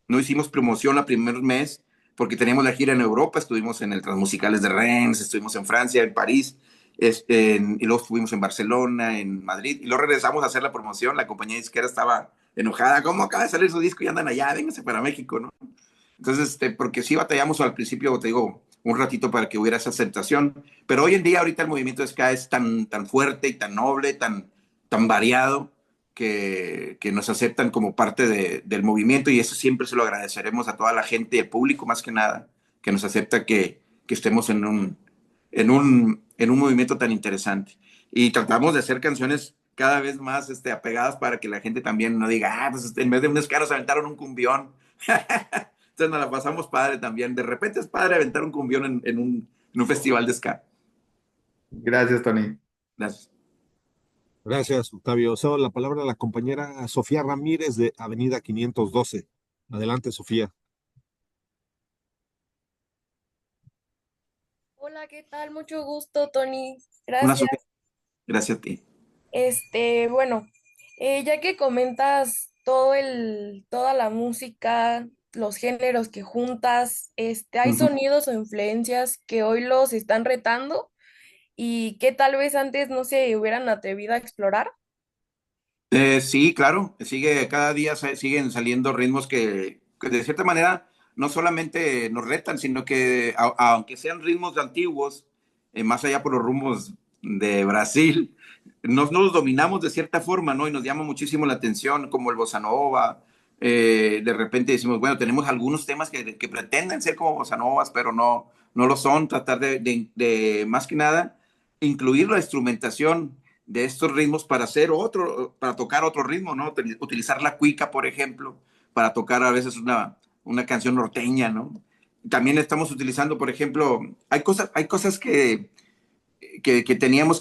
no hicimos promoción el primer mes porque teníamos la gira en Europa, estuvimos en el Transmusicales de Rennes, estuvimos en Francia, en París, y luego estuvimos en Barcelona, en Madrid, y luego regresamos a hacer la promoción. La compañía disquera estaba enojada, ¿cómo acaba de salir su disco y andan allá? Vénganse para México, ¿no? Entonces, porque sí batallamos al principio, te digo, un ratito para que hubiera esa aceptación, pero hoy en día ahorita el movimiento de ska es tan fuerte y tan noble, tan variado, que nos aceptan como parte del movimiento, y eso siempre se lo agradeceremos a toda la gente y al público más que nada, que nos acepta que estemos en un movimiento tan interesante. Y tratamos de hacer canciones cada vez más apegadas para que la gente también no diga, pues en vez de un ska nos aventaron un cumbión. Entonces nos la pasamos padre también. De repente es padre aventar un cumbión en un festival de ska. Gracias, Tony. Gracias. Gracias, Octavio. Cedo la palabra a la compañera Sofía Ramírez de Avenida 512. Adelante, Sofía. Hola, ¿qué tal? Mucho gusto, Tony. Una Gracias. Sofía, gracias a ti. Bueno, ya que comentas toda la música, los géneros que juntas, hay Ujú. sonidos o influencias que hoy los están retando y que tal vez antes no se hubieran atrevido a explorar. Sí, claro, cada día siguen saliendo ritmos que de cierta manera no solamente nos retan, sino que aunque sean ritmos antiguos, más allá por los rumbos de Brasil, no los dominamos de cierta forma, ¿no? Y nos llama muchísimo la atención, como el bossa nova. De repente decimos, bueno, tenemos algunos temas que pretenden ser como bossa novas, pero no lo son. Tratar de más que nada, incluir la instrumentación de estos ritmos para para tocar otro ritmo, ¿no? Utilizar la cuica, por ejemplo, para tocar a veces una canción norteña, ¿no? También estamos utilizando, por ejemplo, hay cosas que teníamos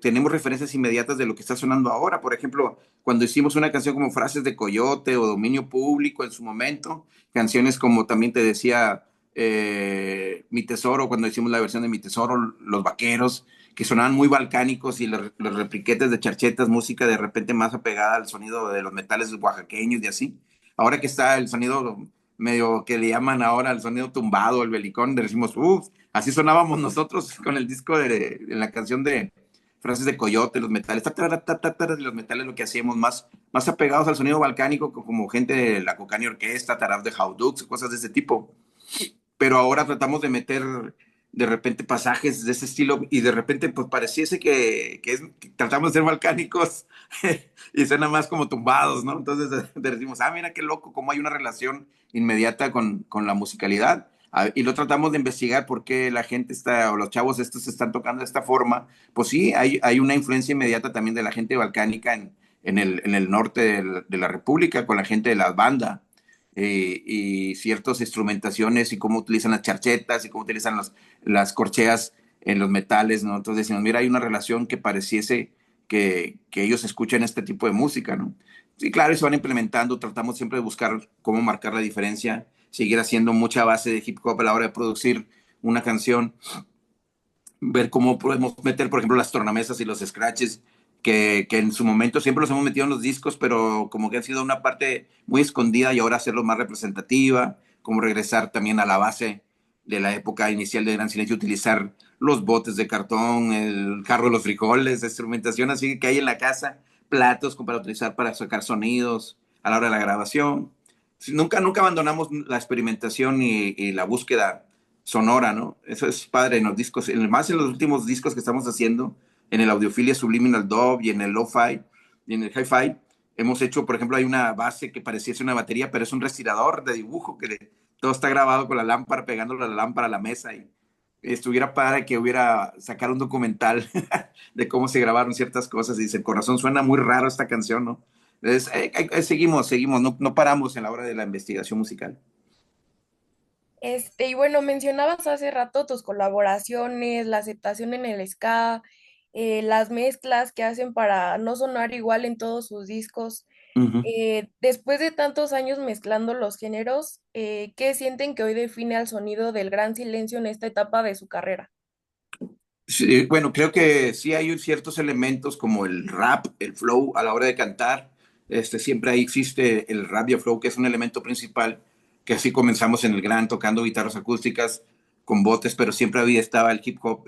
tenemos referencias inmediatas de lo que está sonando ahora. Por ejemplo, cuando hicimos una canción como Frases de Coyote o Dominio Público en su momento, canciones como también te decía Mi Tesoro, cuando hicimos la versión de Mi Tesoro, Los Vaqueros, que sonaban muy balcánicos y los repiquetes de charchetas, música de repente más apegada al sonido de los metales oaxaqueños y así. Ahora que está el sonido medio que le llaman ahora el sonido tumbado, el belicón, decimos, uff, así sonábamos nosotros con el disco en la canción de Frases de Coyote, los metales, los metales lo que hacíamos más apegados al sonido balcánico, como gente de la Cocani Orquesta, Taraf de Haudux, cosas de ese tipo. Pero ahora tratamos de meter de repente pasajes de ese estilo y de repente pues pareciese que tratamos de ser balcánicos y suena más como tumbados, ¿no? Entonces decimos, mira qué loco, cómo hay una relación inmediata con la musicalidad. Y lo tratamos de investigar por qué la gente está, o los chavos estos se están tocando de esta forma. Pues sí, hay una influencia inmediata también de la gente balcánica en el norte de la República, con la gente de la banda y ciertas instrumentaciones y cómo utilizan las charchetas y cómo utilizan las corcheas en los metales, ¿no? Entonces decimos, mira, hay una relación que pareciese que ellos escuchan este tipo de música, ¿no? Sí, claro, y se van implementando, tratamos siempre de buscar cómo marcar la diferencia, seguir haciendo mucha base de hip hop a la hora de producir una canción, ver cómo podemos meter, por ejemplo, las tornamesas y los scratches, que en su momento siempre los hemos metido en los discos, pero como que han sido una parte muy escondida y ahora hacerlo más representativa, como regresar también a la base de la época inicial de Gran Silencio, utilizar los botes de cartón, el carro de los frijoles, instrumentación así que hay en la casa, platos para utilizar para sacar sonidos a la hora de la grabación. Nunca abandonamos la experimentación y la búsqueda sonora, ¿no? Eso es padre en los discos, más en los últimos discos que estamos haciendo, en el Audiofilia Subliminal Dub y en el Lo-Fi y en el Hi-Fi. Hemos hecho, por ejemplo, hay una base que pareciese una batería, pero es un respirador de dibujo todo está grabado con la lámpara, pegándole la lámpara a la mesa y estuviera padre que hubiera sacar un documental de cómo se grabaron ciertas cosas y dice, el corazón suena muy raro esta canción, ¿no? Entonces, seguimos, no paramos en la hora de la investigación musical. Y bueno, mencionabas hace rato tus colaboraciones, la aceptación en el ska, las mezclas que hacen para no sonar igual en todos sus discos. Uh -huh. Después de tantos años mezclando los géneros, ¿qué sienten que hoy define al sonido del Gran Silencio en esta etapa de su carrera? Sí, bueno, creo que sí hay ciertos elementos como el rap, el flow a la hora de cantar. Siempre ahí existe el rap y el flow, que es un elemento principal, que así comenzamos en el Gran tocando guitarras acústicas con botes, pero siempre estaba el hip hop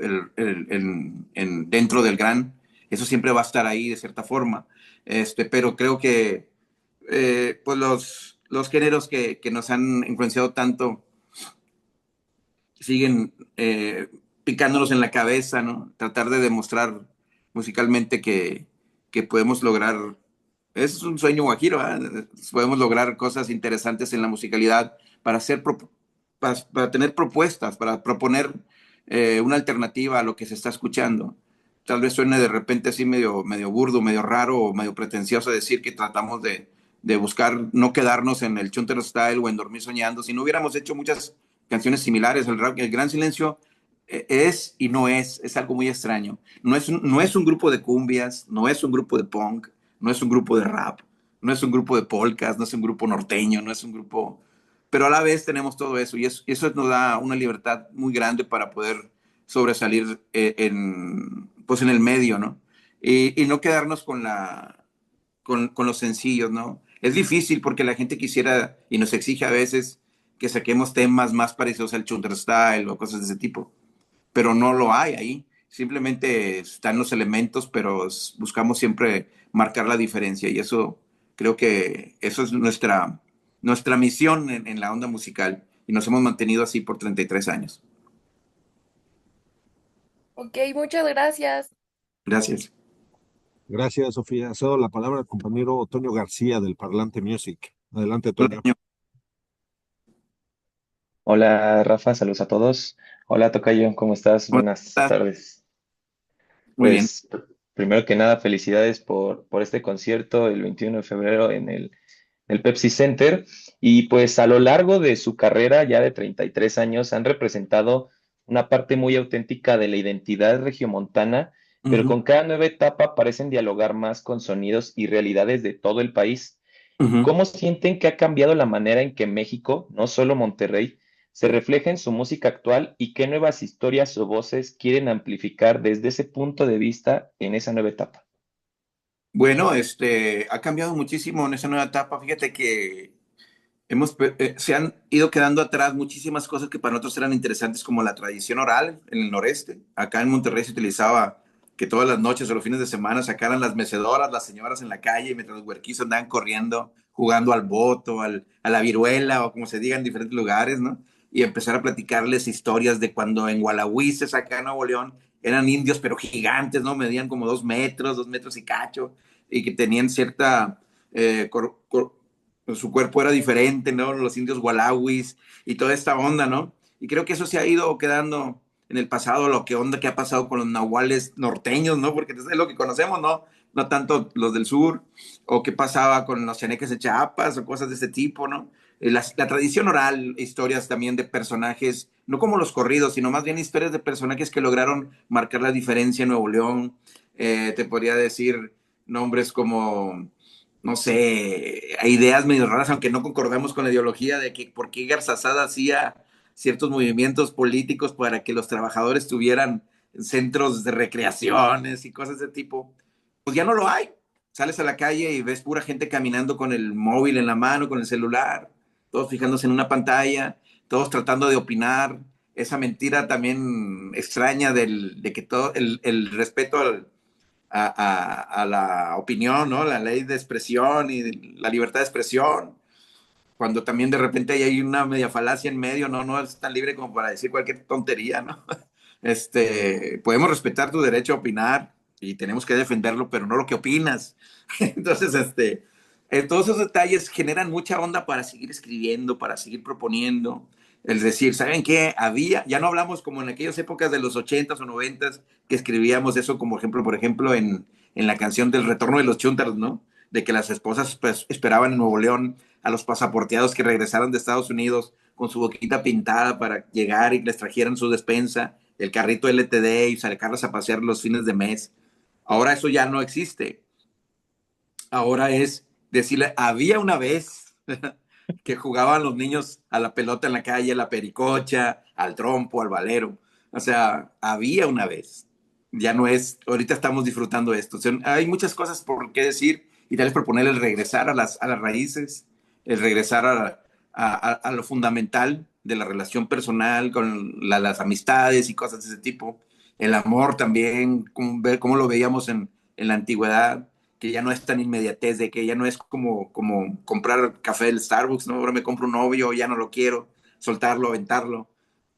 dentro del Gran. Eso siempre va a estar ahí de cierta forma. Pero creo que pues los géneros que nos han influenciado tanto siguen picándonos en la cabeza, ¿no? Tratar de demostrar musicalmente que podemos lograr, es un sueño guajiro, ¿eh? Podemos lograr cosas interesantes en la musicalidad para tener propuestas, para proponer una alternativa a lo que se está escuchando. Tal vez suene de repente así medio burdo, medio raro o medio pretencioso decir que tratamos de buscar no quedarnos en el Chuntero Style o en Dormir Soñando. Si no hubiéramos hecho muchas canciones similares, el Gran Silencio es y no es algo muy extraño. No es un grupo de cumbias, no es un grupo de punk, no es un grupo de rap, no es un grupo de polkas, no es un grupo norteño, no es un grupo... Pero a la vez tenemos todo eso y eso nos da una libertad muy grande para poder sobresalir pues en el medio, ¿no? Y no quedarnos con los sencillos, ¿no? Es difícil porque la gente quisiera y nos exige a veces que saquemos temas más parecidos al Chunter Style o cosas de ese tipo, pero no lo hay ahí. Simplemente están los elementos, pero buscamos siempre marcar la diferencia y eso creo que eso es nuestra misión en la onda musical y nos hemos mantenido así por 33 años. Ok, muchas gracias. Gracias. Gracias, Sofía. Cedo la palabra al compañero Toño García del Parlante Music. Adelante, Toño. Hola Rafa, saludos a todos. Hola Tocayo, ¿cómo estás? ¿Cómo Buenas estás? tardes. Muy bien. Pues primero que nada, felicidades por este concierto el 21 de febrero en el Pepsi Center. Y pues a lo largo de su carrera, ya de 33 años, han representado una parte muy auténtica de la identidad regiomontana, pero Ujú, con cada nueva etapa parecen dialogar más con sonidos y realidades de todo el país. ujú. ¿Cómo sienten que ha cambiado la manera en que México, no solo Monterrey, se refleja en su música actual y qué nuevas historias o voces quieren amplificar desde ese punto de vista en esa nueva etapa? Bueno, ha cambiado muchísimo en esa nueva etapa. Fíjate que se han ido quedando atrás muchísimas cosas que para nosotros eran interesantes, como la tradición oral en el noreste. Acá en Monterrey se utilizaba que todas las noches o los fines de semana sacaran las mecedoras, las señoras en la calle, mientras los huerquizos andaban corriendo, jugando al boto, a la viruela o como se diga en diferentes lugares, ¿no? Y empezar a platicarles historias de cuando en Gualahuises, acá en Nuevo León, eran indios pero gigantes, ¿no? Medían como 2 metros, 2 metros y cacho, y que tenían cierta su cuerpo era diferente, ¿no? Los indios walawis y toda esta onda, ¿no? Y creo que eso se ha ido quedando en el pasado, lo que onda que ha pasado con los nahuales norteños, ¿no? Porque es lo que conocemos, ¿no? No tanto los del sur, o qué pasaba con los chaneques de Chiapas, o cosas de ese tipo, ¿no? La tradición oral, historias también de personajes, no como los corridos, sino más bien historias de personajes que lograron marcar la diferencia en Nuevo León. Te podría decir nombres como no sé, hay ideas medio raras, aunque no concordamos con la ideología de que por qué Garzazada hacía ciertos movimientos políticos para que los trabajadores tuvieran centros de recreaciones y cosas de tipo, pues ya no lo hay. Sales a la calle y ves pura gente caminando con el móvil en la mano, con el celular, todos fijándose en una pantalla, todos tratando de opinar. Esa mentira también extraña de que todo el respeto a la opinión, ¿no? La ley de expresión y la libertad de expresión, cuando también de repente hay una media falacia en medio, ¿no? No es tan libre como para decir cualquier tontería, ¿no? Podemos respetar tu derecho a opinar y tenemos que defenderlo, pero no lo que opinas. Entonces, todos esos detalles generan mucha onda para seguir escribiendo, para seguir proponiendo. Es decir, ¿saben qué? Ya no hablamos como en aquellas épocas de los 80s o 90s que escribíamos eso, como ejemplo, por ejemplo, en la canción del Retorno de los Chuntars, ¿no? De que las esposas pues, esperaban en Nuevo León a los pasaporteados que regresaran de Estados Unidos con su boquita pintada para llegar y les trajeran su despensa, el carrito LTD y sacarlas a pasear los fines de mes. Ahora eso ya no existe. Ahora es decirle, había una vez que jugaban los niños a la pelota en la calle, a la pericocha, al trompo, al valero. O sea, había una vez. Ya no es, ahorita estamos disfrutando esto. O sea, hay muchas cosas por qué decir y tal vez proponer el regresar a las raíces, el regresar a lo fundamental de la relación personal con las amistades y cosas de ese tipo. El amor también, ver cómo lo veíamos en la antigüedad, que ya no es tan inmediatez, de que ya no es como comprar café del Starbucks, ¿no? Ahora me compro un novio, ya no lo quiero, soltarlo, aventarlo.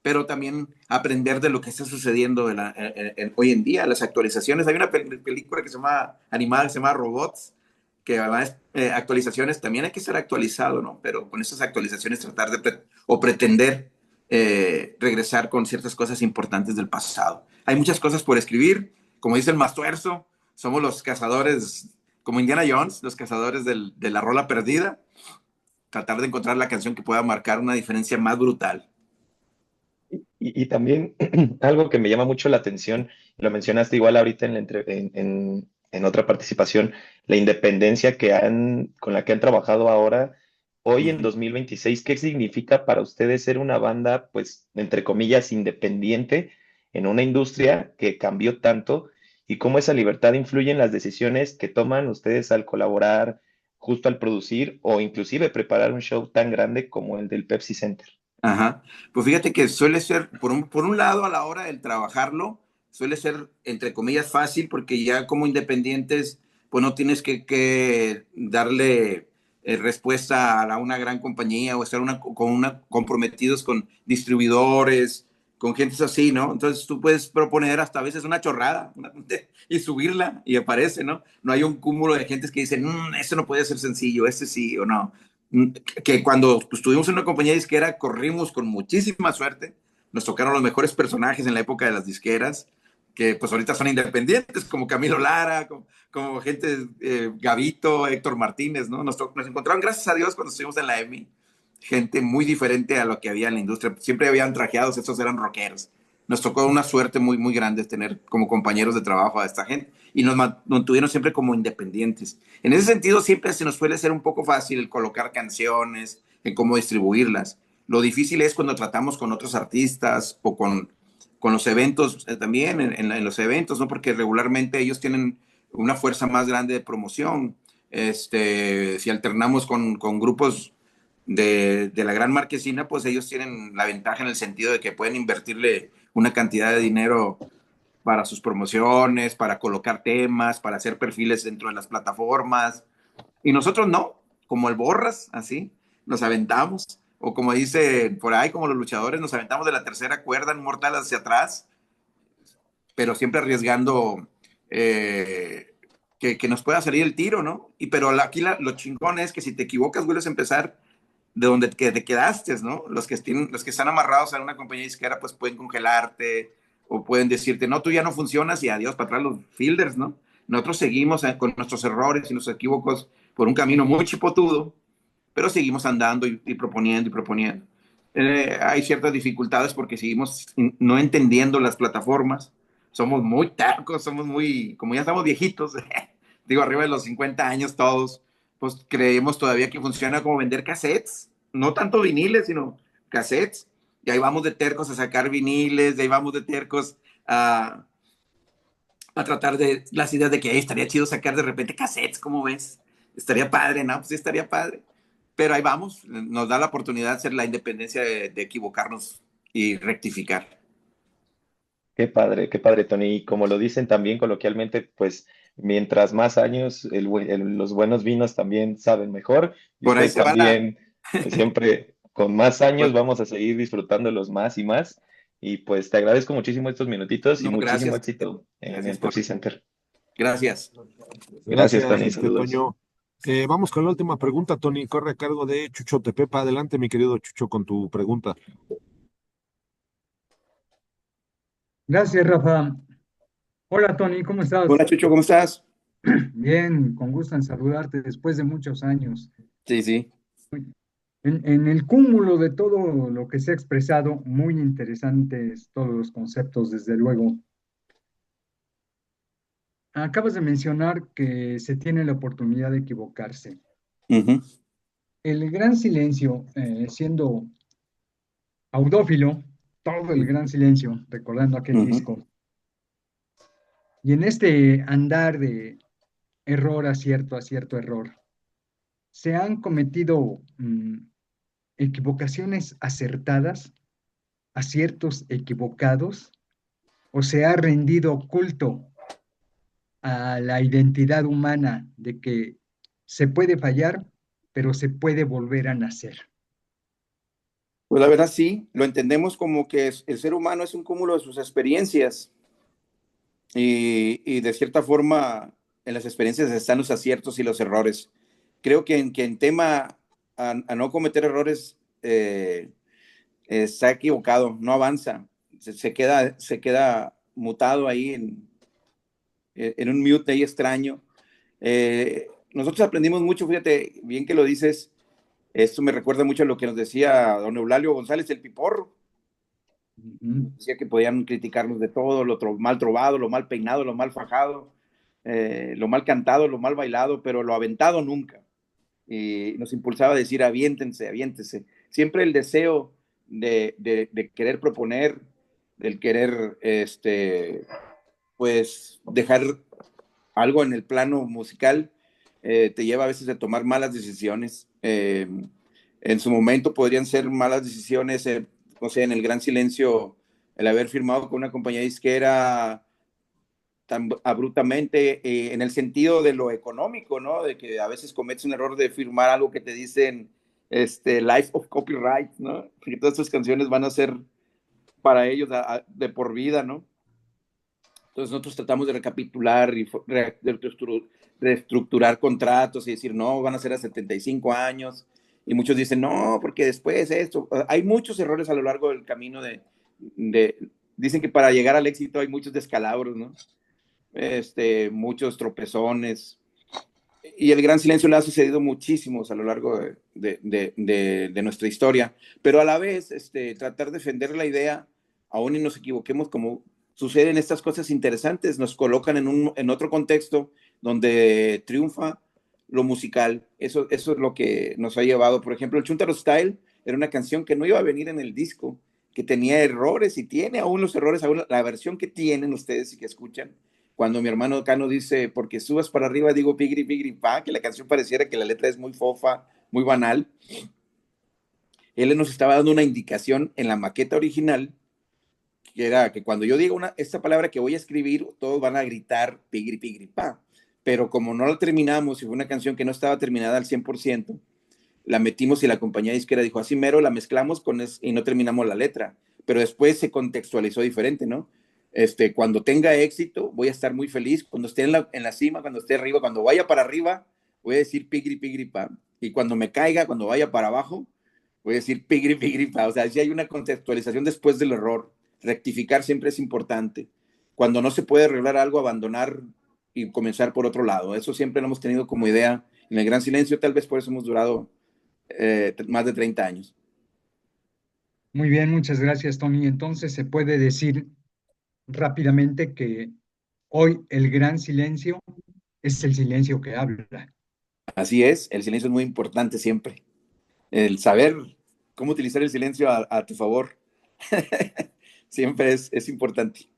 Pero también aprender de lo que está sucediendo hoy en día, las actualizaciones. Hay una película que se llama, animada, que se llama Robots, que además actualizaciones, también hay que ser actualizado, ¿no? Pero con esas actualizaciones tratar o pretender regresar con ciertas cosas importantes del pasado. Hay muchas cosas por escribir, como dice el Mastuerzo, somos los cazadores, como Indiana Jones, los cazadores de la rola perdida, tratar de encontrar la canción que pueda marcar una diferencia más brutal. Y también algo que me llama mucho la atención, lo mencionaste igual ahorita en otra participación, la independencia con la que han trabajado ahora, hoy en Ujú. 2026. ¿Qué significa para ustedes ser una banda, pues, entre comillas, independiente en una industria que cambió tanto? ¿Y cómo esa libertad influye en las decisiones que toman ustedes al colaborar, justo al producir o inclusive preparar un show tan grande como el del Pepsi Center? Ajá. Pues fíjate que suele ser, por un lado, a la hora del trabajarlo, suele ser, entre comillas, fácil, porque ya como independientes, pues no tienes que darle respuesta a una gran compañía o estar comprometidos con distribuidores, con gentes así, ¿no? Entonces tú puedes proponer hasta a veces una chorrada y subirla y aparece, ¿no? No hay un cúmulo de gentes que dicen, este no puede ser sencillo, este sí o no. Que cuando estuvimos en una compañía disquera corrimos con muchísima suerte, nos tocaron los mejores personajes en la época de las disqueras, que pues ahorita son independientes, como Camilo Lara, como gente, Gavito, Héctor Martínez, ¿no? Nos encontraron, gracias a Dios, cuando estuvimos en la EMI, gente muy diferente a lo que había en la industria. Siempre habían trajeados, estos eran rockeros. Nos tocó una suerte muy, muy grande tener como compañeros de trabajo a esta gente y nos mantuvieron siempre como independientes. En ese sentido, siempre se nos suele ser un poco fácil el colocar canciones, en cómo distribuirlas. Lo difícil es cuando tratamos con otros artistas o con los eventos, también en los eventos, ¿no? Porque regularmente ellos tienen una fuerza más grande de promoción. Si alternamos con grupos de la Gran Marquesina, pues ellos tienen la ventaja en el sentido de que pueden invertirle una cantidad de dinero para sus promociones, para colocar temas, para hacer perfiles dentro de las plataformas. Y nosotros no, como el Borras, así, nos aventamos. O como dice por ahí, como los luchadores, nos aventamos de la tercera cuerda en mortal hacia atrás, pero siempre arriesgando, que nos pueda salir el tiro, ¿no? Pero aquí lo chingón es que si te equivocas, vuelves a empezar de donde te quedaste, ¿no? Los que están amarrados a una compañía disquera, pues pueden congelarte o pueden decirte, no, tú ya no funcionas y adiós para atrás los fielders, ¿no? Nosotros seguimos con nuestros errores y nuestros equívocos por un camino muy chipotudo, pero seguimos andando y proponiendo y proponiendo. Hay ciertas dificultades porque seguimos no entendiendo las plataformas. Somos muy tercos, somos muy, como ya estamos viejitos, digo, arriba de los 50 años todos, pues creemos todavía que funciona como vender cassettes, no tanto viniles, sino cassettes. Y ahí vamos de tercos a sacar viniles, y ahí vamos de tercos a tratar de las ideas de que estaría chido sacar de repente cassettes, ¿cómo ves? Estaría padre, ¿no? Pues sí, estaría padre. Pero ahí vamos, nos da la oportunidad de hacer la independencia de equivocarnos y rectificar. Qué padre, Tony. Y como lo dicen también coloquialmente, pues mientras más años, los buenos vinos también saben mejor. Y Por ahí ustedes se va la... también, pues siempre con más años vamos a seguir disfrutándolos más y más. Y pues te agradezco muchísimo estos minutitos y No, muchísimo gracias. éxito en el Gracias por... Pepsi Center. Gracias. Gracias, Gracias, Tony. Saludos. Toño. Vamos con la última pregunta, Tony. Corre a cargo de Chucho Tepepa. Adelante, mi querido Chucho, con tu pregunta. Gracias, Rafa. Hola, Tony, ¿cómo estás? Hola, Chucho, ¿cómo estás? Bien, con gusto en saludarte después de muchos años. Sí, sí. En el cúmulo de todo lo que se ha expresado, muy interesantes todos los conceptos, desde luego. Acabas de mencionar que se tiene la oportunidad de equivocarse. Uh-huh. El gran silencio, siendo audófilo, todo el gran silencio, recordando aquel Uh-huh. disco. Y en este andar de error, acierto, error, se han cometido equivocaciones acertadas, aciertos equivocados, o se ha rendido culto a la identidad humana de que se puede fallar, pero se puede volver a nacer. Pues la verdad sí, lo entendemos como que el ser humano es un cúmulo de sus experiencias y de cierta forma en las experiencias están los aciertos y los errores. Creo que en tema a no cometer errores, está equivocado, no avanza, se queda mutado ahí en un mute ahí extraño. Nosotros aprendimos mucho, fíjate, bien que lo dices, esto me recuerda mucho a lo que nos decía don Eulalio González, el Piporro. Decía que podían criticarnos de todo, mal trovado, lo mal peinado, lo mal fajado, lo mal cantado, lo mal bailado, pero lo aventado nunca. Y nos impulsaba a decir, aviéntense, aviéntense. Siempre el deseo de querer proponer, del querer, pues, dejar algo en el plano musical, te lleva a veces a tomar malas decisiones. En su momento podrían ser malas decisiones, o sea, en el Gran Silencio, el haber firmado con una compañía disquera tan abruptamente, en el sentido de lo económico, ¿no? De que a veces cometes un error de firmar algo que te dicen, life of copyright, ¿no? Porque todas estas canciones van a ser para ellos de por vida, ¿no? Entonces nosotros tratamos de recapitular y reestructurar contratos y decir, no, van a ser a 75 años. Y muchos dicen, no, porque después esto. Hay muchos errores a lo largo del camino dicen que para llegar al éxito hay muchos descalabros, ¿no? Muchos tropezones. Y el Gran Silencio le ha sucedido muchísimos a lo largo de nuestra historia. Pero a la vez, tratar de defender la idea, aún y nos equivoquemos, como suceden estas cosas interesantes, nos colocan en otro contexto donde triunfa lo musical. Eso es lo que nos ha llevado. Por ejemplo, el Chuntaro Style era una canción que no iba a venir en el disco, que tenía errores y tiene aún los errores, aún la versión que tienen ustedes y que escuchan. Cuando mi hermano Cano dice, porque subas para arriba, digo pigri, pigri, pa, que la canción pareciera que la letra es muy fofa, muy banal. Él nos estaba dando una indicación en la maqueta original, que era que cuando yo diga esta palabra que voy a escribir, todos van a gritar pigri, pigri, pa. Pero como no la terminamos y fue una canción que no estaba terminada al 100%, la metimos y la compañía disquera dijo, así mero, la mezclamos y no terminamos la letra. Pero después se contextualizó diferente, ¿no? Cuando tenga éxito, voy a estar muy feliz. Cuando esté en la cima, cuando esté arriba, cuando vaya para arriba, voy a decir pigri, pigri, pa. Y cuando me caiga, cuando vaya para abajo, voy a decir pigri, pigri, pa. O sea, si hay una contextualización después del error. Rectificar siempre es importante. Cuando no se puede arreglar algo, abandonar y comenzar por otro lado. Eso siempre lo hemos tenido como idea en el Gran Silencio. Tal vez por eso hemos durado más de 30 años. Muy bien, muchas gracias, Tony. Entonces se puede decir rápidamente que hoy el gran silencio es el silencio que habla. Así es, el silencio es muy importante siempre. El saber cómo utilizar el silencio a tu favor siempre es importante.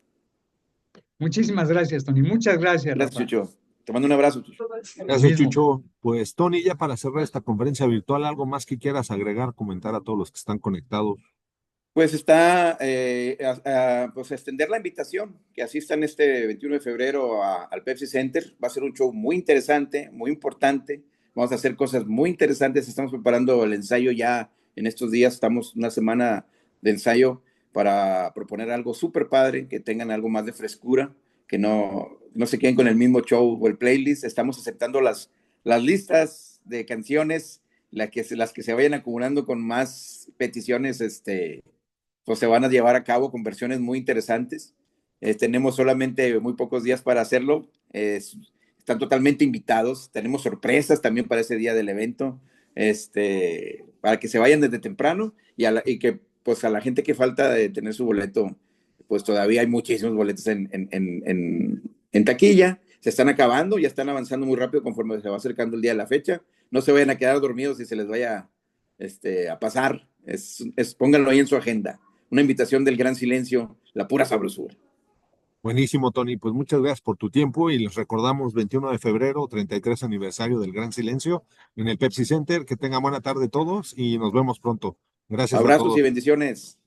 Muchísimas gracias, Tony. Muchas gracias, Gracias, Rafa. Chucho. Te mando un abrazo, Chucho. Gracias, Chucho. Pues, Tony, ya para cerrar esta conferencia virtual, ¿algo más que quieras agregar, comentar a todos los que están conectados? Pues está, pues extender la invitación, que asistan este 21 de febrero al Pepsi Center. Va a ser un show muy interesante, muy importante. Vamos a hacer cosas muy interesantes. Estamos preparando el ensayo ya en estos días. Estamos una semana de ensayo para proponer algo súper padre, que tengan algo más de frescura, que no se queden con el mismo show o el playlist. Estamos aceptando las listas de canciones, las que se vayan acumulando con más peticiones, pues se van a llevar a cabo con versiones muy interesantes. Tenemos solamente muy pocos días para hacerlo. Están totalmente invitados. Tenemos sorpresas también para ese día del evento, para que se vayan desde temprano y que pues a la gente que falta de tener su boleto, pues todavía hay muchísimos boletos en taquilla. Se están acabando, ya están avanzando muy rápido conforme se va acercando el día de la fecha. No se vayan a quedar dormidos y se les vaya a pasar. Pónganlo ahí en su agenda. Una invitación del Gran Silencio, la pura sabrosura. Buenísimo, Tony. Pues muchas gracias por tu tiempo y les recordamos 21 de febrero, 33 aniversario del Gran Silencio en el Pepsi Center. Que tengan buena tarde todos y nos vemos pronto. Gracias a todos. Abrazos y bendiciones.